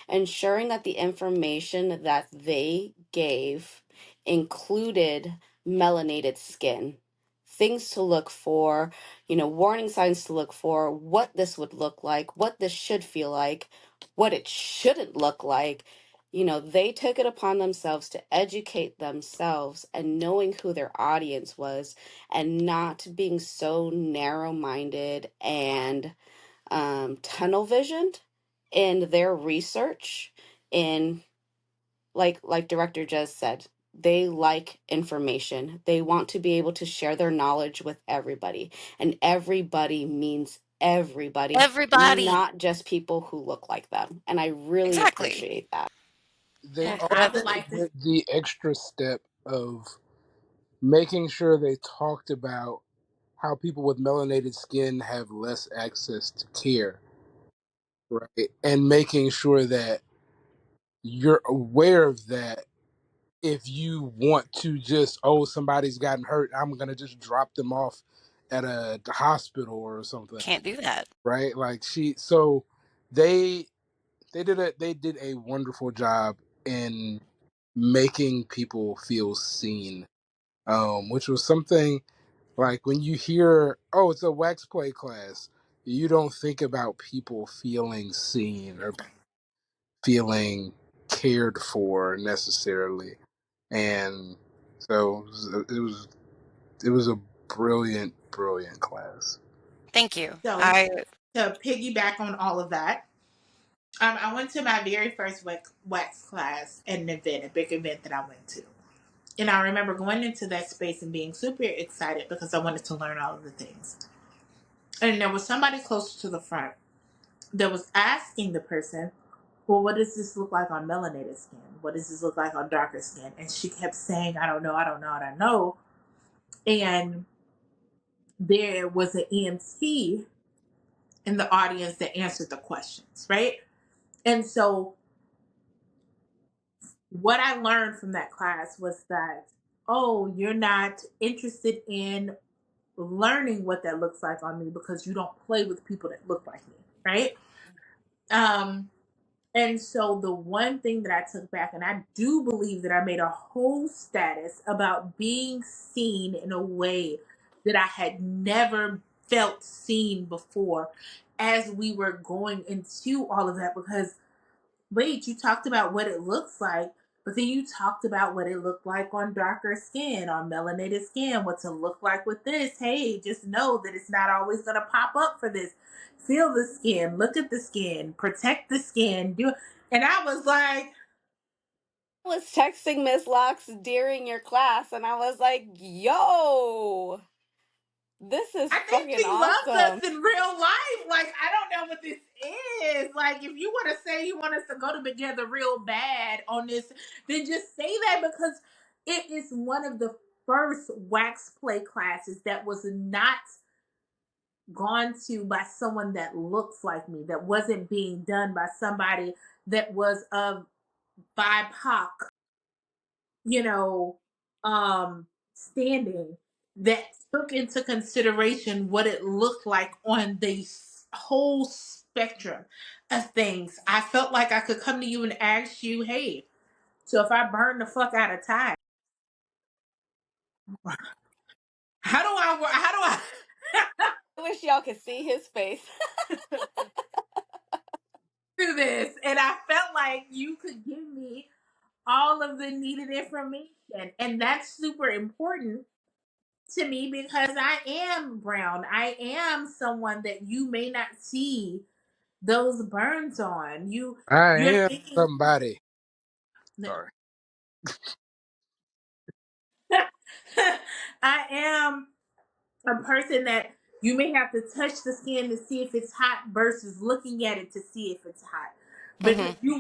ensuring that the information that they gave included melanated skin, things to look for, warning signs to look for, what this would look like, what this should feel like, what it shouldn't look like. They took it upon themselves to educate themselves and knowing who their audience was and not being so narrow minded and tunnel visioned in their research. In like Director Jez said, they like information. They want to be able to share their knowledge with everybody. And everybody means everybody, Everybody. not just people who look like them. And I really Exactly. appreciate that. They And I would also like to. went the extra step of making sure they talked about how people with melanated skin have less access to care, right? And making sure that you're aware of that. If you want to just, oh, somebody's gotten hurt, I'm gonna just drop them off at a hospital or something, Can't do that. right? Like so they they did a wonderful job in making people feel seen, which was something like when you hear, oh, it's a wax play class, you don't think about people feeling seen or feeling cared for necessarily, and so it was a brilliant class. Thank you. So I to piggyback on all of that, I went to my very first wax class at an event, a big event that I went to. And I remember going into that space and being super excited because I wanted to learn all of the things. And there was somebody closer to the front that was asking the person, well, what does this look like on melanated skin? What does this look like on darker skin? And she kept saying, I don't know, I don't know, I don't know. And there was an EMT in the audience that answered the questions, right? And so what I learned from that class was that, oh, you're not interested in learning what that looks like on me because you don't play with people that look like me, right? Um, and so the one thing that I took back, and I do believe that I made a whole status about being seen in a way that I had never felt seen before as we were going into all of that, because wait, you talked about what it looks like, but then you talked about what it looked like on darker skin, on melanated skin, what to look like with this. Hey, just know that it's not always going to pop up for this. Feel the skin, look at the skin, protect the skin. And I was like, I was texting Miss Locks during your class and I was like, yo, this is I think fucking she loves awesome. us in real life. Like, I don't know what this is. Like, if you want to say you want us to go together real bad on this, then just say that, because it is one of the first wax play classes that was not gone to by someone that looks like me, that wasn't being done by somebody that was of BIPOC, you know, standing, that took into consideration what it looked like on the whole spectrum of things. I felt like I could come to you and ask you, hey, so if I burn the fuck out of Ty, how do I I wish y'all could see his face. do this? And I felt like you could give me all of the needed information. And that's super important to me because I am brown. I am someone that you may not see those burns on. I You're am thinking somebody. Sorry. I am a person that you may have to touch the skin to see if it's hot versus looking at it to see if it's hot. Because hmm you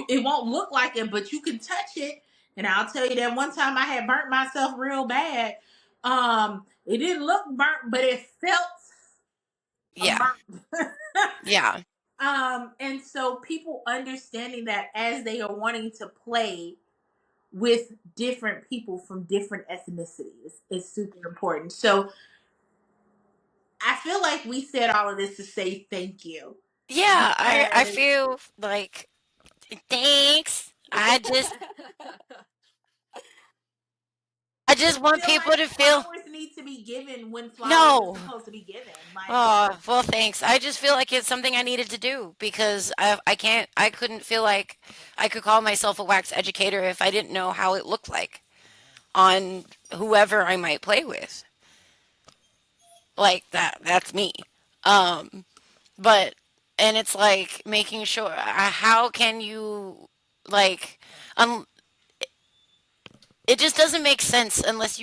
it won't look like it, but you can touch it. And I'll tell you that one time I had burnt myself real bad. It didn't look burnt, but it felt Yeah. burnt. Yeah. And so people understanding that as they are wanting to play with different people from different ethnicities is super important. So I feel like we said all of this to say thank you Yeah, I because feel like thanks. I just I want feel people like to feel flowers need to be given when flowers are no. supposed to be given. Like, Oh, well, thanks. I just feel like it's something I needed to do because I couldn't feel like I could call myself a wax educator if I didn't know how it looked like on whoever I might play with. Like that's me. Um, but, and it's like making sure, how can you, like, um, it just doesn't make sense unless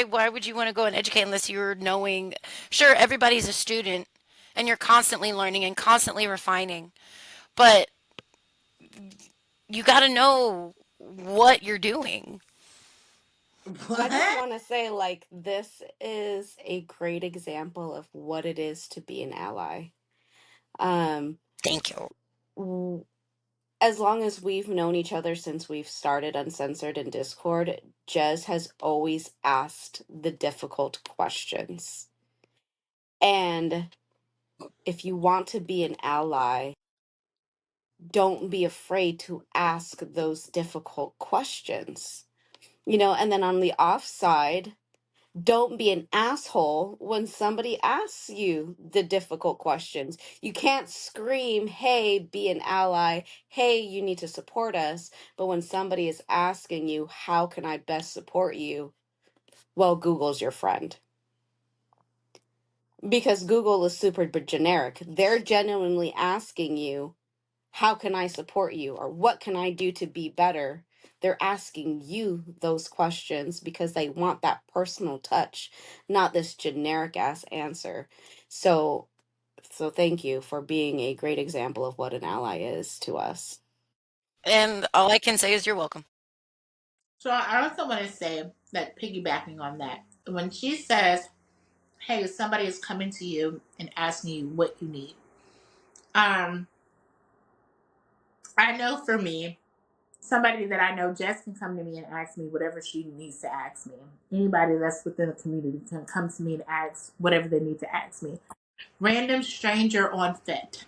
why would you want to go and educate unless you're knowing, sure, everybody's a student and you're constantly learning and constantly refining, but you got to know what you're doing. And I just what? want to say, like, this is a great example of what it is to be an ally. Um, Thank you. w- as long as we've known each other since we've started Uncensored in Discord, Jez has always asked the difficult questions. And if you want to be an ally, don't be afraid to ask those difficult questions. And then on the off side, don't be an asshole when somebody asks you the difficult questions. You can't scream, hey, be an ally. Hey, you need to support us. But when somebody is asking you, how can I best support you? Well, Google's your friend. Because Google is super generic. They're genuinely asking you, how can I support you? Or what can I do to be better? They're asking you those questions because they want that personal touch, not this generic ass answer. So, so thank you for being a great example of what an ally is to us. And all I can say is you're welcome. So I also want to say that piggybacking on that, when she says, "Hey, somebody is coming to you and asking you what you need," um, I know for me, somebody that I know just can come to me and ask me whatever she needs to ask me. Anybody that's within the community can come to me and ask whatever they need to ask me. Random stranger on Fit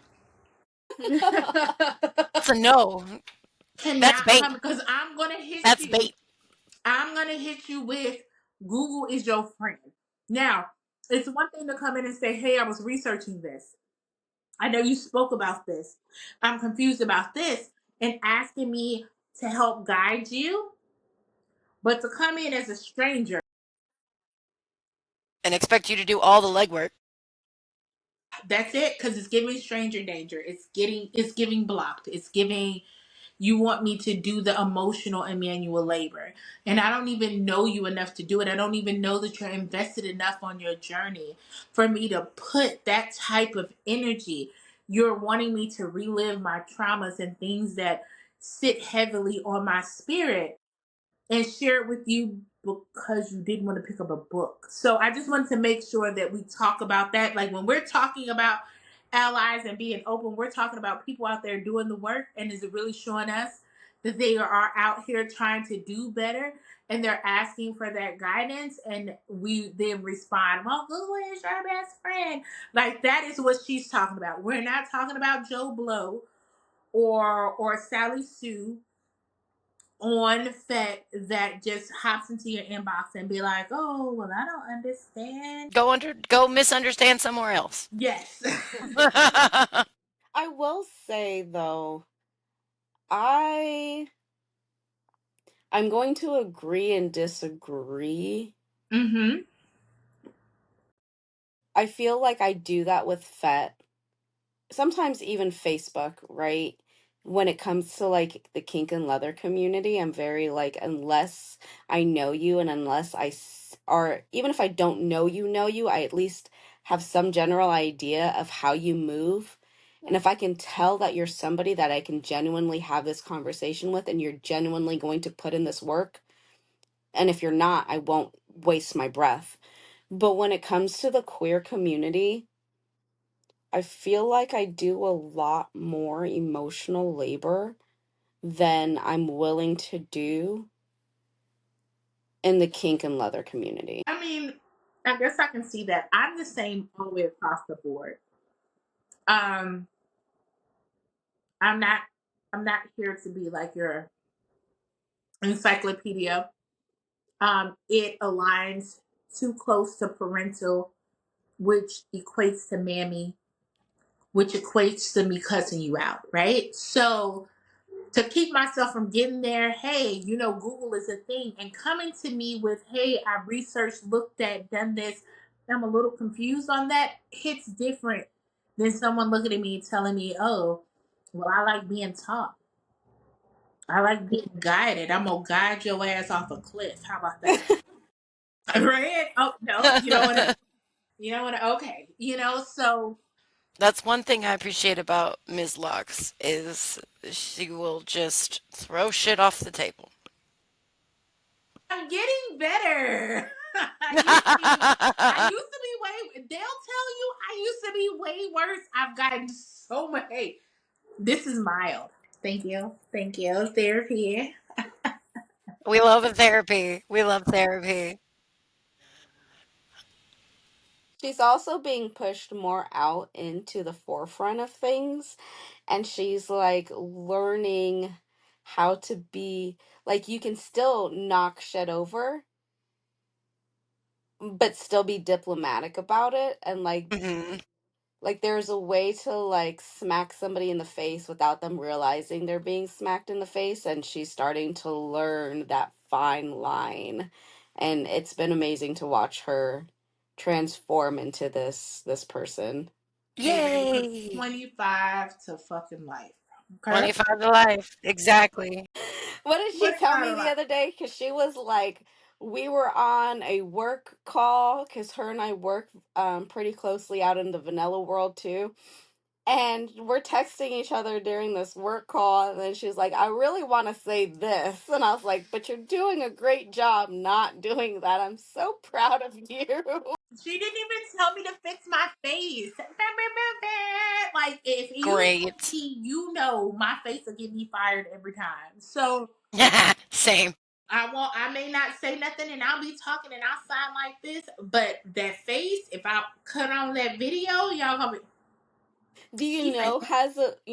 That's a no. That's cannot bait. come because I'm gonna hit That's you. bait. I'm gonna hit you with Google is your friend. Now, it's one thing to come in and say, "Hey, I was researching this. I know you spoke about this. I'm confused about this," and asking me to help guide you. But to come in as a stranger, And expect you to do all the legwork. that's it, because it's giving stranger danger. It's giving blocked. It's giving you want me to do the emotional and manual labor. And I don't even know you enough to do it. I don't even know that you're invested enough on your journey for me to put that type of energy. You're wanting me to relive my traumas and things that sit heavily on my spirit and share it with you because you didn't want to pick up a book. So I just wanted to make sure that we talk about that. Like when we're talking about allies and being open, we're talking about people out there doing the work, and is it really showing us that they are out here trying to do better and they're asking for that guidance, and we then respond, well, Google is your best friend. Like that is what she's talking about. We're not talking about Joe Blow or Sally Sue on fact that just hops into your inbox and be like, "Oh, well, I don't understand." Go misunderstand somewhere else. Yes. I will say though, I I'm going to agree and disagree. Mm-hmm. I feel like I do that with FET, sometimes even Facebook, right? When it comes to like the kink and leather community, I'm very like, unless I know you and unless or even if I don't know you, I at least have some general idea of how you move. And if I can tell that you're somebody that I can genuinely have this conversation with and you're genuinely going to put in this work, and if you're not, I won't waste my breath. But when it comes to the queer community, I feel like I do a lot more emotional labor than I'm willing to do. in the kink and leather community. I mean, I guess I can see that. I'm the same all the way across the board. Um, I'm not I'm not here to be like your encyclopedia. It aligns too close to parental, which equates to mammy, which equates to me cussing you out, right? So to keep myself from getting there, hey, Google is a thing, and coming to me with, hey, I researched, looked at, done this, I'm a little confused on that, hits different than someone looking at me telling me, oh, well, I like being taught. I like being guided. I'm gonna guide your ass off a cliff. How about that? Right? Oh no, you don't want to. You don't want to. Okay, So That's one thing I appreciate about Ms. Lux is she will just throw shit off the table. I'm getting better. I used to be way. They'll tell you I used to be way worse. I've gotten so much. Hey, this is mild. Thank you. Thank you. Therapy. We love the therapy. We love therapy. She's also being pushed more out into the forefront of things, and she's like learning how to be like, you can still knock shit over but still be diplomatic about it, and Hmm. like there's a way to like smack somebody in the face without them realizing they're being smacked in the face, and she's starting to learn that fine line, and it's been amazing to watch her transform into this person. Hey, baby, Yay! 25 to fucking life. Okay, 25 to life. Exactly. What did she tell 25 me to the life. other day? Because she was like, we were on a work call because her and I work pretty closely out in the vanilla world too. And we're texting each other during this work call. And then she's like, I really want to say this. And I was like, but you're doing a great job not doing that. I'm so proud of you. She didn't even tell me to fix my face. Like, if you know Great. me, my face will get me fired every time. So Same. I may not say nothing and I'll be talking and I'll sound like this, but that face, if I cut on that video, y'all gonna be, Do you she face.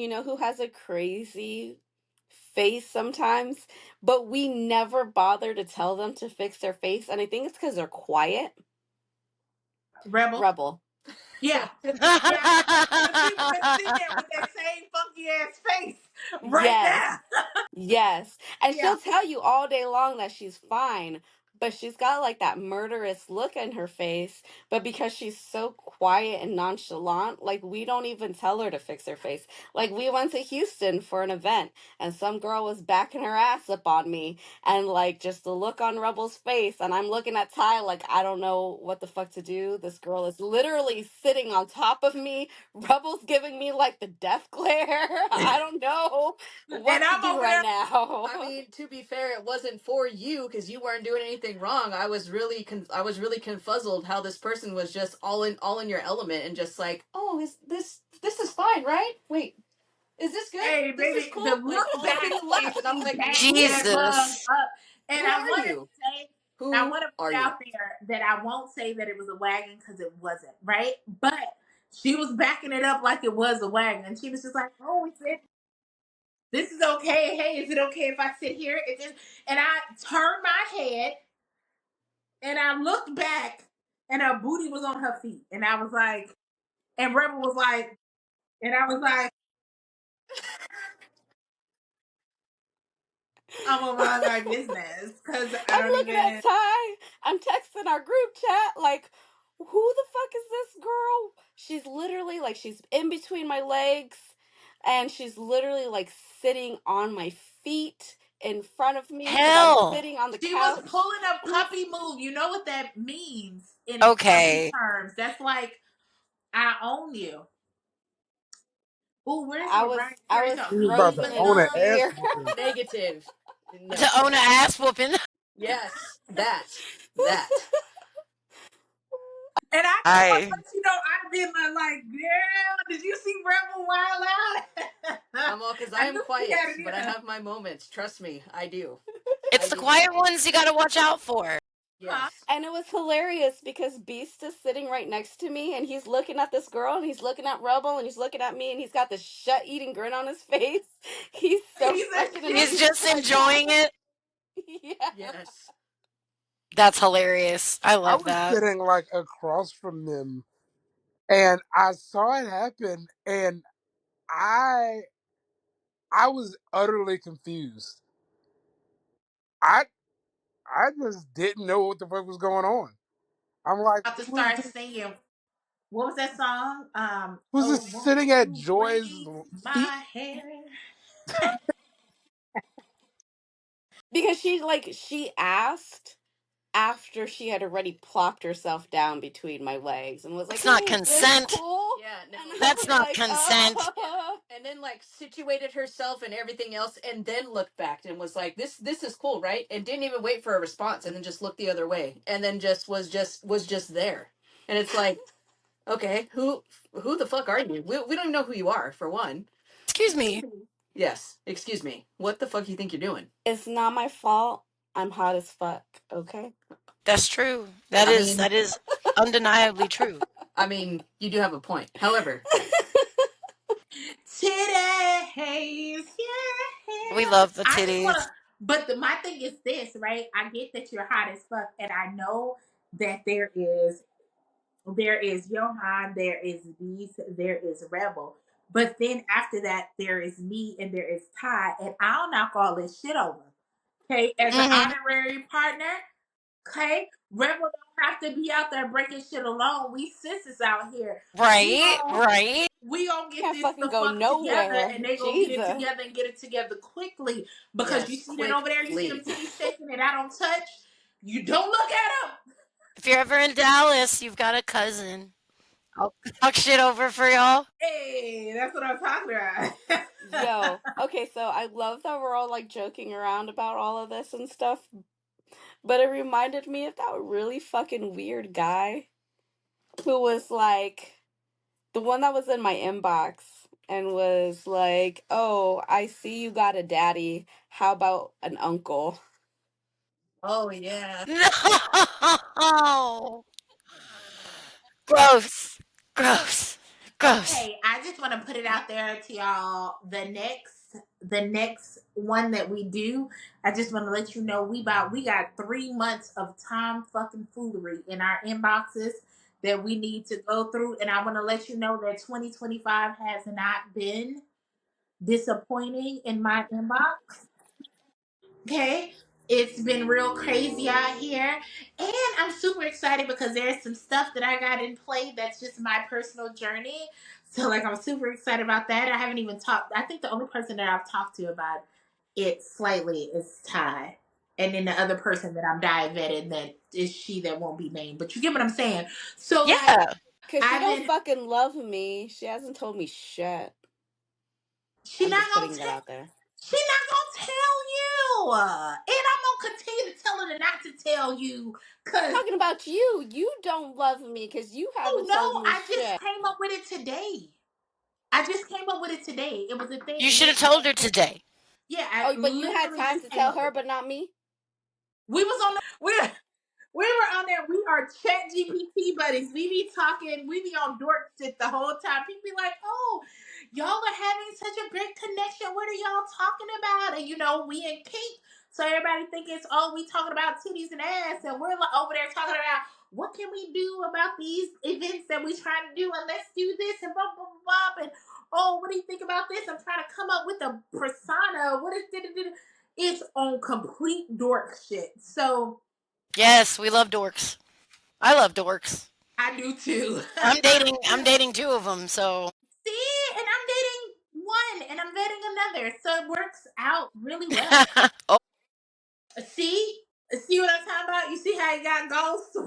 know who has a crazy face sometimes, but we never bother to tell them to fix their face, and I think it's because they're quiet. Rebel. Rebel. Yeah. Yeah. Because she would have sitting there with that same funky ass face right Yes. now. Yes. And Yeah. she'll tell you all day long that she's fine, but she's got like that murderous look in her face. But because she's so quiet and nonchalant, like we don't even tell her to fix her face. Like we went to Houston for an event and some girl was backing her ass up on me, and like just the look on Rebel's face, and I'm looking at Ty like I don't know what the fuck to do. This girl is literally sitting on top of me. Rebel's giving me like the death glare. I don't know And what to I'm do over right there. now. I mean, to be fair, it wasn't for you because you weren't doing anything wrong. I was really confuzzled how this person was just all in your element and just like, oh, is this is fine, right? Wait, is this good? Hey, This is baby, the cool. Like look all up back in the is left, and I'm she like, backed that mug Jesus. up. And who I are want to you? say, I Who want to are put you? out there that I won't say that it was a wagon because it wasn't, right? But she was backing it up like it was a wagon. She was just like, oh, this is okay. Hey, is it okay if I sit here? And I turned my head and I looked back and her booty was on her feet. And I was like, and Rebel was like, and I was like, I'm gonna mind my business because I I'm don't looking at even. Ty. I'm texting our group chat like, who the fuck is this girl? She's literally like, she's in between my legs, and she's literally like sitting on my feet in front of me because I'm Hell. sitting on the She was couch. pulling a puppy move. You know what that means in puppy Okay. terms? That's like I own you. Ooh, where's I Mariah was I Carey was song? She was Hey, about to frozen but in own an ass fear. whooping. Negative. To No. own an ass whooping. Yes, that. and I just want to I. let you know I've been like, girl, did you see Rebel Wild Out? I'm all because I I am knew she had quiet, it but in I her. have my moments. Trust me, I do. It's I the do. quiet ones you gotta watch out for. Huh? Yes. And it was hilarious because Beast is sitting right next to me and he's looking at this girl and he's looking at Rebel and he's looking at me and he's got this shut eating grin on his face. He's so He's a fucking shit. He's amused just by that. enjoying it. Yeah. Yes. That's hilarious. I I love was that. sitting like across from them, and I saw it happen, and I I was utterly confused. I I just didn't know what the fuck was going on. I'm like, About to who is start this? singing. What was that song? Who's this Oh, won't sitting at you Joy's braid feet? my hair? Because she asked after she had already plopped herself down between my legs and was like, That's not "Hey, is this consent. cool?" Yeah, no. And I That's was not like, consent. And then like situated herself and everything else, and then looked back and was like, "This is cool, right?" And didn't even wait for a response, and then just looked the other way, and then just there. And it's like, okay, who the fuck are you? We don't even know who you are, for one. Excuse me. Yes, excuse me. What the fuck you think you're doing? "It's not my fault. I'm hot as fuck." Okay. That's true. That I is mean, that is undeniably true. you do have a point. However, Titties, We yeah. love the I just wanna. titties. But my thing is this, right? I get that you're hot as fuck, and I know that there is Johan, there is Beast, there is Rebel. But then after that, there is me and there is Ty, and I'll knock all this shit over. Okay, as an Hmm. honorary partner, okay, Rebel don't have to be out there breaking shit alone. We sisters out here. We Right, gon' right. we gonna get Can't this fucking the go fuck together, nowhere. and they gonna get it Jesus. together and get it together quickly. Because you yes, see that over there, you see them quickly. titties shaking, and I don't touch. You don't look at them. If you're ever in Dallas, you've got a cousin. I'll talk shit over for y'all. Hey, that's what I'm talking about. Yo, okay, so I love that we're all like joking around about all of this and stuff, but it reminded me of that really fucking weird guy who was like the one that was in my inbox and was like, "Oh, I see you got a daddy. How about an uncle?" Oh yeah. No. Gross. Gross. Gross. Okay, I just want to put it out there to y'all. The next one that we do, I just want to let you know we got 3 months of time fucking foolery in our inboxes that we need to go through, and I want to let you know that 2025 has not been disappointing in my inbox. Okay. It's been real crazy out here. And I'm super excited because there's some stuff that I got in play that's just my personal journey. So, like, I'm super excited about that. I haven't even talked, I think the only person that I've talked to about it slightly is Ty. And then the other person that I'm diabetic that is she that won't be named. But you get what I'm saying. So, like, Yeah. Cause she I've don't been, fucking love me. She hasn't told me shit. she I'm not just gonna putting that tell. out there. She not gonna tell you, and I'm gonna continue to tell her not to tell you, cause Talking about you. You don't love me because you oh haven't told no, me I just shit. came up with it today. I just came up with it today. It was a thing, You and should then have told her today. yeah, I Oh, but you had literally time just to came tell up her, with but it. not me. We was on the we were on there. We are chat GPT buddies. We be talking. We be on dork shit the whole time. People be like, "Oh, y'all are having such a great connection. What are y'all talking about?" And we in kink, so everybody think it's we talking about titties and ass, and we're like over there talking about what can we do about these events that we trying to do, and let's do this and blah blah blah blah. And what do you think about this? I'm trying to come up with a persona. What is it? It's on complete dork shit. So Yes, we love dorks. I love dorks. I do too. I'm dating two of them, so See, and I'm dating one and I'm dating another. So it works out really well. oh. See? See what I'm talking about? You see how he got ghosts?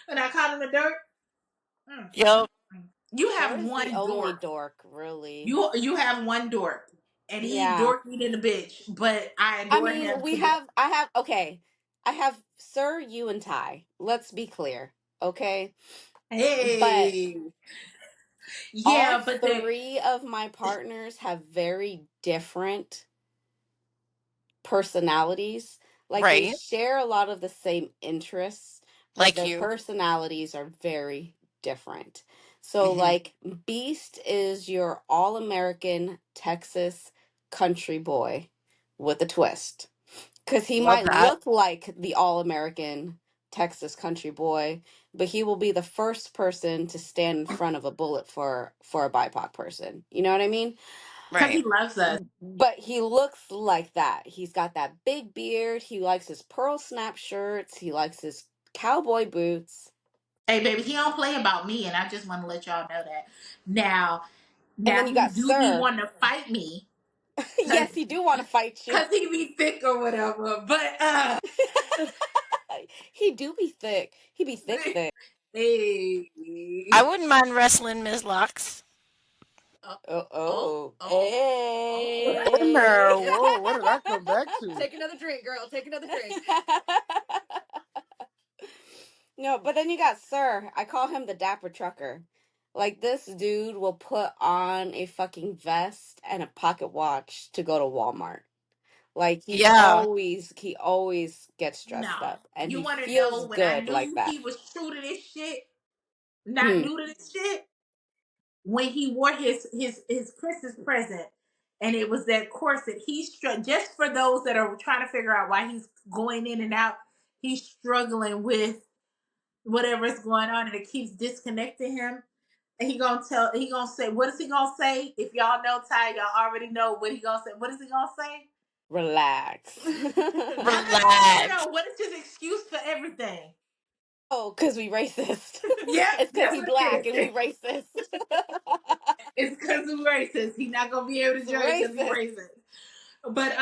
When I called him a dirt? Yo. You have Sir's the one only dork. dork, really. You have one dork. And he Yeah. dorky than a bitch. But I I adore mean, him to death. okay. I have Sir, you, and Ty. Let's be clear, okay? But Hey. all Yeah, but the three of my partners have very different personalities. Like they Right. share a lot of the same interests, but Like their you. personalities are very different. So Hmm. like Beast is your all-American Texas country boy with a twist. Cuz he Love might that. look like the all-American Texas country boy, but he will be the first person to stand in front of a bullet for a BIPOC person. You know what I mean? Because Right. he loves us. But he looks like that. He's got that big beard. He likes his pearl snap shirts. He likes his cowboy boots. Hey, baby, he don't play about me, and I just want to let y'all know that. Now, And then now you he got do be Sir. wanting to fight me, cause, Yes, he do want to fight you. cause he be thick or whatever. But He do be thick. He be thick thick. hey, I wouldn't mind wrestling Ms. Lux. Oh, Oh, oh, oh. oh, oh. Hey Hey. now, whoa, what did I come back to? Take another drink, girl. Take another drink. No, but then you got Sir. I call him the dapper trucker. Like this dude will put on a fucking vest and a pocket watch to go to Walmart. Like Yeah. he always gets no, dressed up and you he want to feels know when I good like knew that. he was true to this shit, not Hmm. new to this shit? When he wore his Christmas present, and it was that corset. He's just for those that are trying to figure out why he's going in and out. He's struggling with whatever's going on, and it keeps disconnecting him. And he gonna say, what is he gonna say? If y'all know Ty, y'all already know what he gonna say. What is he gonna say? Relax. No, no, no, no, Relax. no. What is his excuse for everything? Oh, cause we racist. Yep, It's cause that's he what it black and we is. racist. It's because he's racist. He's not gonna be able to It's drink because he's racist. racist. But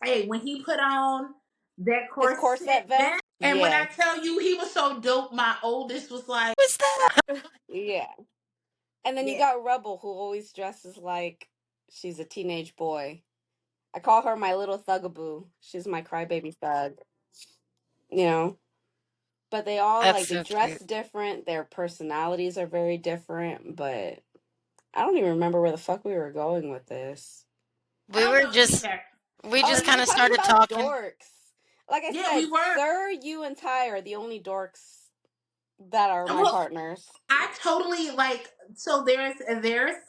hey, when he put on that His corset, corset man, vest. and when I Yeah. tell you he was so dope, my oldest was like, What's that? Yeah. And then you yeah, got Rebel who always dresses like she's a teenage boy. I call her my little thugaboo. She's my crybaby thug. You know? But they all That's like they so dress cute. different, their personalities are very different, but I don't even remember where the fuck we were going with this. I We don't were know just either. we Oh, just you were kind of talking started about talking. dorks. Like I Yeah, we said, were. Sir, you and Ty are the only dorks that are my Well, partners. I totally like. So there's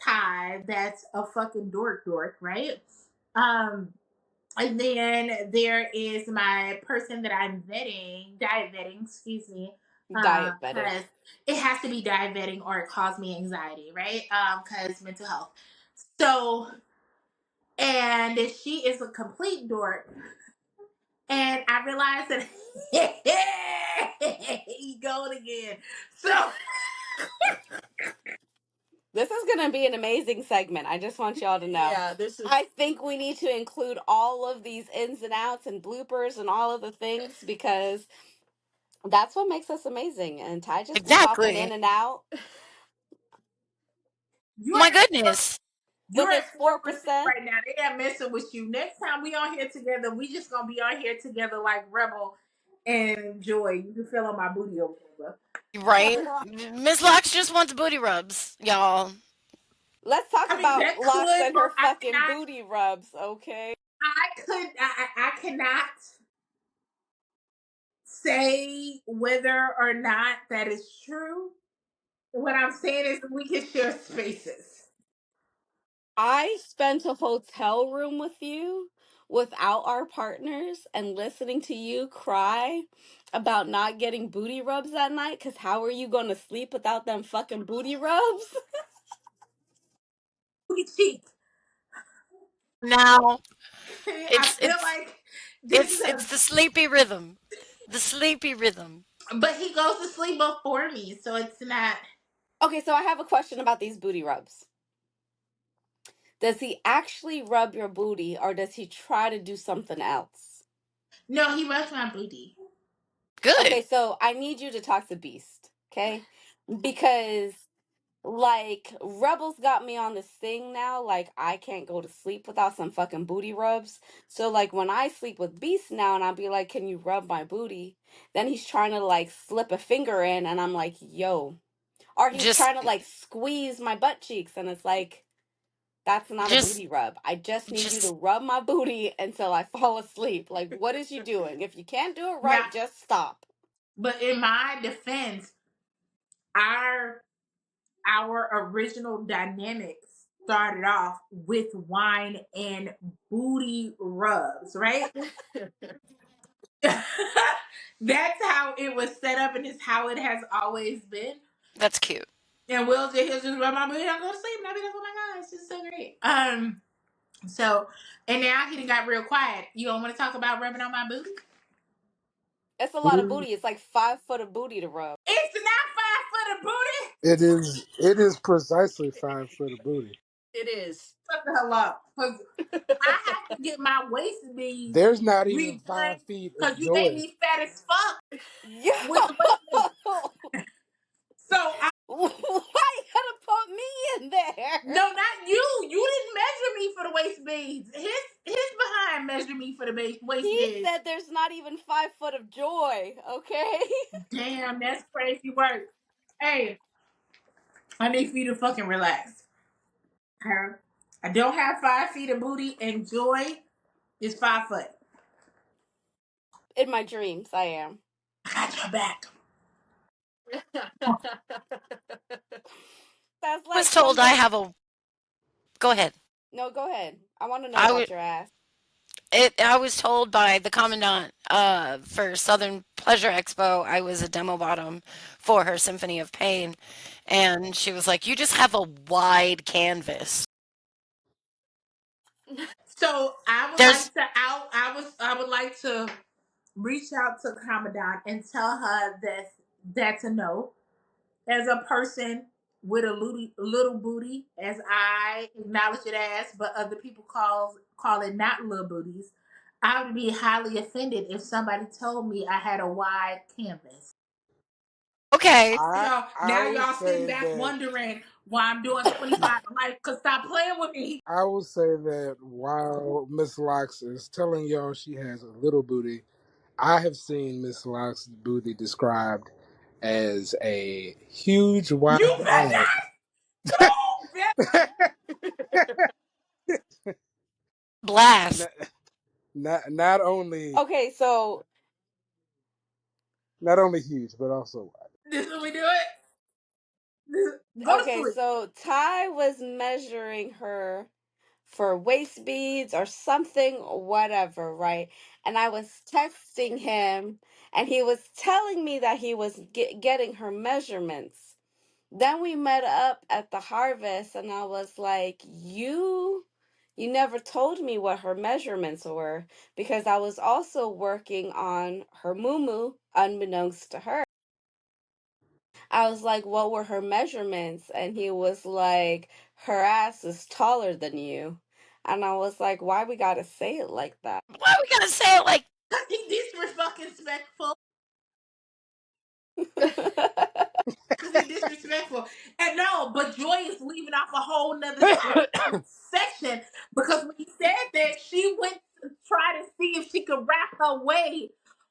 Ty, that's a fucking dork, right? Um, and then there is my person that I'm diet vetting, excuse me, Diet vetting. because it has to be diet vetting or it caused me anxiety, right? Because mental health. So, and she is a complete dork, and I realized that he going again. So, This is going to be an amazing segment. I just want y'all to know. Yeah, this is. I think we need to include all of these ins and outs and bloopers and all of the things because that's what makes us amazing. And Ty just be popping in Exactly. and out you're My at goodness. with you're his at 4% 4%. right now. They are messing with you. Next time we on here together, we just gonna be on here together like Rebel and Joy. You can feel on my booty over there. Right? Miss Lux just wants booty rubs, y'all. Let's talk I mean, about that Lux could, and her but fucking booty rubs, okay? I cannot say whether or not that is true. What I'm saying is we can share spaces. I spent a hotel room with you without our partners and listening to you cry about not getting booty rubs that night because how are you going to sleep without them fucking booty rubs? Booty cheek. Now, I it's feel it's like this is it's a, the sleepy rhythm. The sleepy rhythm. but he goes to sleep before me, so it's not. Okay, so I have a question about these booty rubs. Does he actually rub your booty or does he try to do something else? No, he rubs my booty. Okay, Good. so I need you to talk to Beast, okay? Because like Rebels got me on this thing now, like I can't go to sleep without some fucking booty rubs. So like when I sleep with Beast now and I'll be like, "Can you rub my booty?" Then he's trying to like slip a finger in and I'm like, "Yo." Or he's Just trying to like squeeze my butt cheeks and it's like That's not a Just booty rub. I just need you to just rub my booty until I fall asleep. Like, what is you doing? If you can't do it Now, right, just stop. but in my defense, our our original dynamics started off with wine and booty rubs, right? That's how it was set up, and it's how it has always been. that's cute. And Will just rub my booty and I go to sleep, and I be like, oh my god, it's just so great. So, and now he done got real quiet. You don't want to talk about rubbing on my booty? It's a lot of booty. It's like 5 foot of booty to rub. It's not 5 foot of booty. It is precisely 5 foot of booty. It is. Shut the hell up, because I have to get my waist beads There's not even redone 5 feet of because you made joy. me fat as fuck Yo! with the waist beads. So I Why you gotta put me in there? no, not you. You didn't measure me for the waist beads. His behind measured me for the waist He beads. said there's not even 5 foot of joy, okay? Damn, that's crazy work. Hey, I need for you to fucking relax. Okay? I don't have 5 feet of booty, and Joy is 5 foot. In my dreams, I am. I got your back. That's I was like told I something. have a. Go ahead. No, go ahead. I want to know I would. about your ass. I was told by the commandant for Southern Pleasure Expo I was a demo bottom for her Symphony of Pain, and she was like, "You just have a wide canvas." So I would There's like to out. I would like to reach out to Commandant and tell her that that's a no. As a person with a little booty, as I acknowledge it as, but other people call it not little booties. I would be highly offended if somebody told me I had a wide canvas. okay. I I Now will y'all sitting say back that wondering why I'm doing 25 a life. Cause stop playing with me. I will say that while Miss Locks is telling y'all she has a little booty, I have seen Miss Locks' booty described as a huge You wide bag. better, you better. Blast. not, not only Okay, so not only huge, but also wide. This is what we do it. Go to sleep. Ty was measuring her for waist beads or something, whatever, right? And I was texting him, and he was telling me that he was getting her measurements. Then we met up at the harvest, and I was like, You never told me what her measurements were because I was also working on her moo unbeknownst to her. I was like, what were her measurements? And he was like, her ass is taller than you. And I was like, why we gotta say it like that? Why are we gonna say it like? Cause he disrespectful. Cause he disrespectful. And no, but Joy is leaving off a whole nother section because when he said that, she went to try to see if she could wrap her way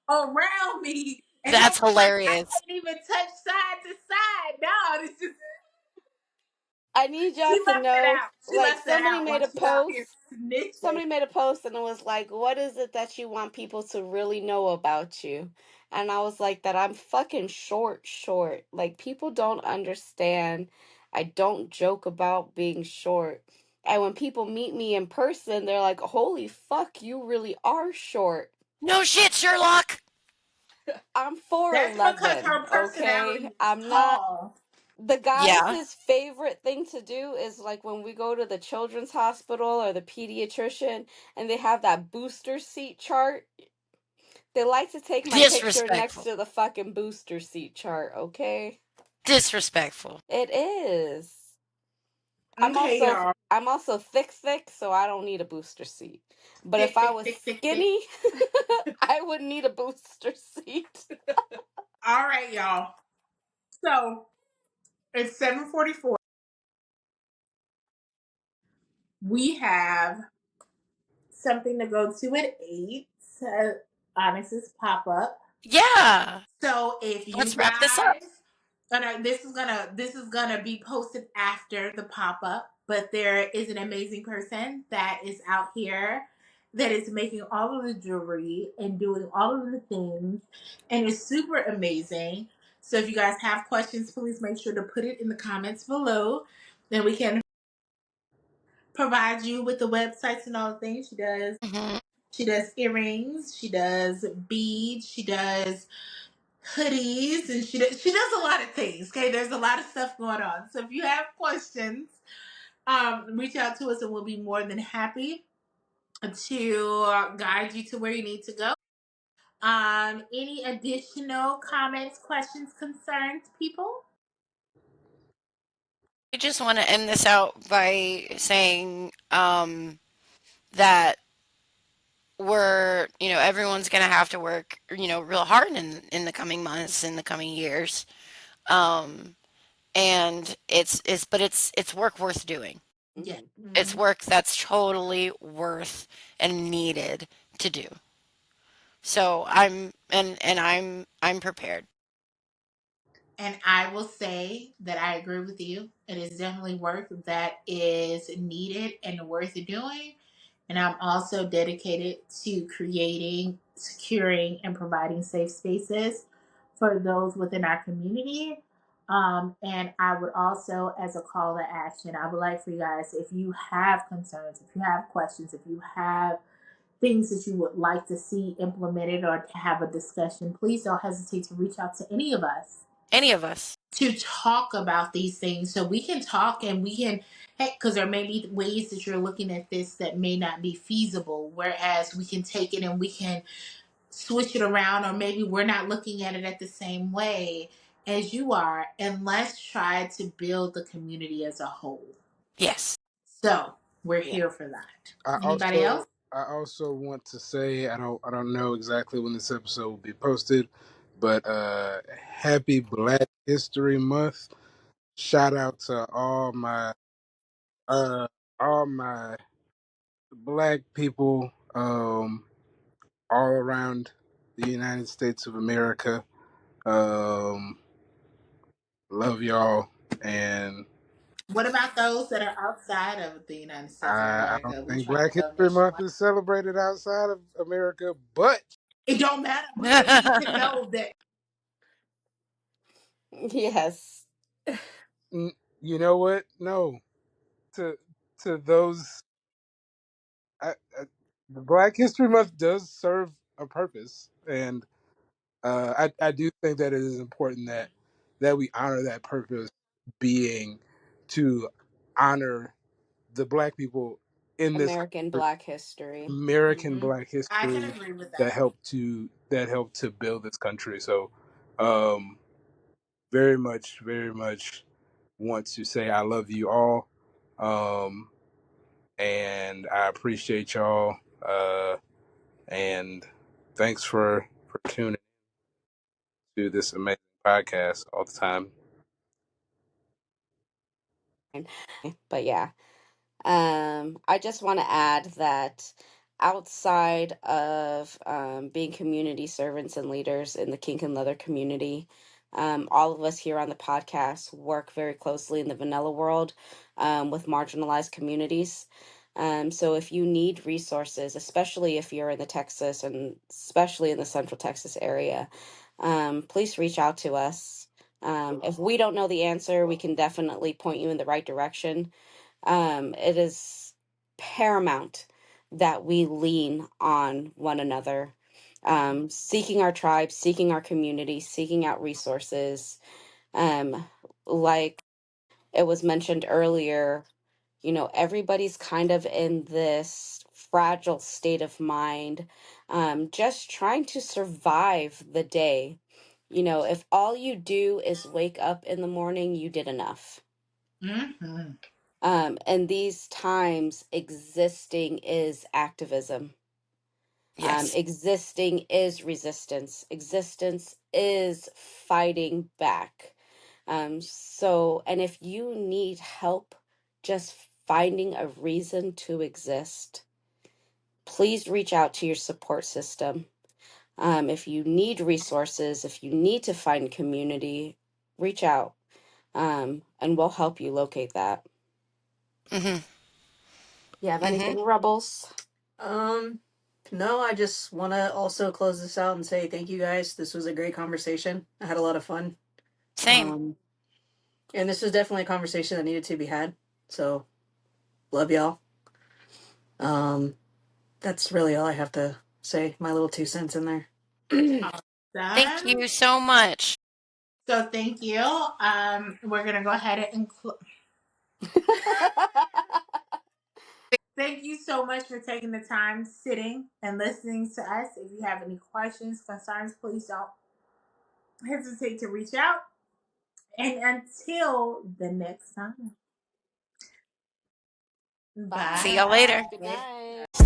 around me, and I That's was like, I hilarious. can't even touch side to side. No, it's just I need she y'all to left it know, out. She like, left that somebody out made while a she out here post. snitching. Somebody made a post and it was like, what is it that you want people to really know about you? And I was like, that I'm fucking short. Like, people don't understand. I don't joke about being short. And when people meet me in person, they're like, holy fuck, you really are short. No shit, Sherlock. I'm That's because 4'11, her personality okay? is I'm not. tall. The Yeah. guys' favorite thing to do is like when we go to the children's hospital or the pediatrician and they have that booster seat chart. They like to take my picture next Disrespectful. to the fucking booster seat chart, okay? Disrespectful. It is. Okay, y'all. I'm also thick, so I don't need a booster seat. But if Thick, I thick, was thick, thick, thick. skinny, I would need a booster seat. All right, y'all. So it's 7:44. We have something to go to at 8. Onyx's pop up. Yeah. So if you Let's wrap this up. guys, this is gonna be posted after the pop up. but there is an amazing person that is out here that is making all of the jewelry and doing all of the things and is super amazing. So if you guys have questions, please make sure to put it in the comments below. Then we can provide you with the websites and all the things she does. Mhm. She does earrings, she does beads, she does hoodies, and she does a lot of things. Okay, there's a lot of stuff going on. So if you have questions, reach out to us and we'll be more than happy to guide you to where you need to go. Any additional comments, questions, concerns, people? I just want to end this out by saying that everyone's going to have to work, real hard in the coming months, in the coming years. Um, and it's work worth doing. Yeah. Mhm. It's work that's totally worth and needed to do. So I'm prepared. And I will say that I agree with you. It is definitely work that is needed and worth doing. And I'm also dedicated to creating, securing, and providing safe spaces for those within our community. And I would also, as a call to action, I would like for you guys, if you have concerns, if you have questions, if you have things that you would like to see implemented or to have a discussion, please don't hesitate to reach out to any of us Any of us. to talk about these things so we can talk and we can, hey, because there may be ways that you're looking at this that may not be feasible, whereas we can take it and we can switch it around, or maybe we're not looking at it at the same way as you are, and let's try to build the community as a whole. Yes. So we're Yeah. here for that. I Anybody else? also want to say I don't know exactly when this episode will be posted, but happy Black History Month. Shout out to uh all my black people all around the United States of America. Um love y'all, and What about those that are outside of the United States of I don't America? We think trying to Black go History Month nationwide. is celebrated outside of America, but It don't matter. We just need to know that. Yes. you know what? No, to those, the Black History Month does serve a purpose, and I do think that it is important that we honor that purpose, being to honor the Black people in this American country, Black history. American Hmm. Black I can history, agree with that that. helped to build this country. So, um, very much want to say I love you all. Um, and I appreciate y'all. And thanks for tuning to this amazing podcast all the time. But yeah. I just want to add that outside of being community servants and leaders in the kink and leather community, all of us here on the podcast work very closely in the vanilla world with marginalized communities. So if you need resources, especially if you're in the Texas and especially in the Central Texas area, please reach out to us. If we don't know the answer, we can definitely point you in the right direction. It is paramount that we lean on one another, seeking our tribe, seeking our community, seeking out resources. Like it was mentioned earlier, everybody's kind of in this fragile state of mind, just trying to survive the day. If all you do is wake up in the morning, you did enough. Mm-hmm. And these times, existing is activism. Yes. Existing is resistance. Existence is fighting back. And if you need help just finding a reason to exist, please reach out to your support system. If you need resources, if you need to find community, reach out, and we'll help you locate that. Mm-hmm. You have Mm-hmm. anything, Rebels? No, I just want to also close this out and say thank you guys. This was a great conversation. I had a lot of fun. Same. Um, and this was definitely a conversation that needed to be had. So, love y'all. Um, that's really all I have to say. My little 2 cents in there. Thank Awesome. you so much. So thank you. We're gonna go ahead and thank you so much for taking the time sitting and listening to us. If you have any questions, concerns, please don't hesitate to reach out. And until the next time, Bye. See y'all later. bye. Good night.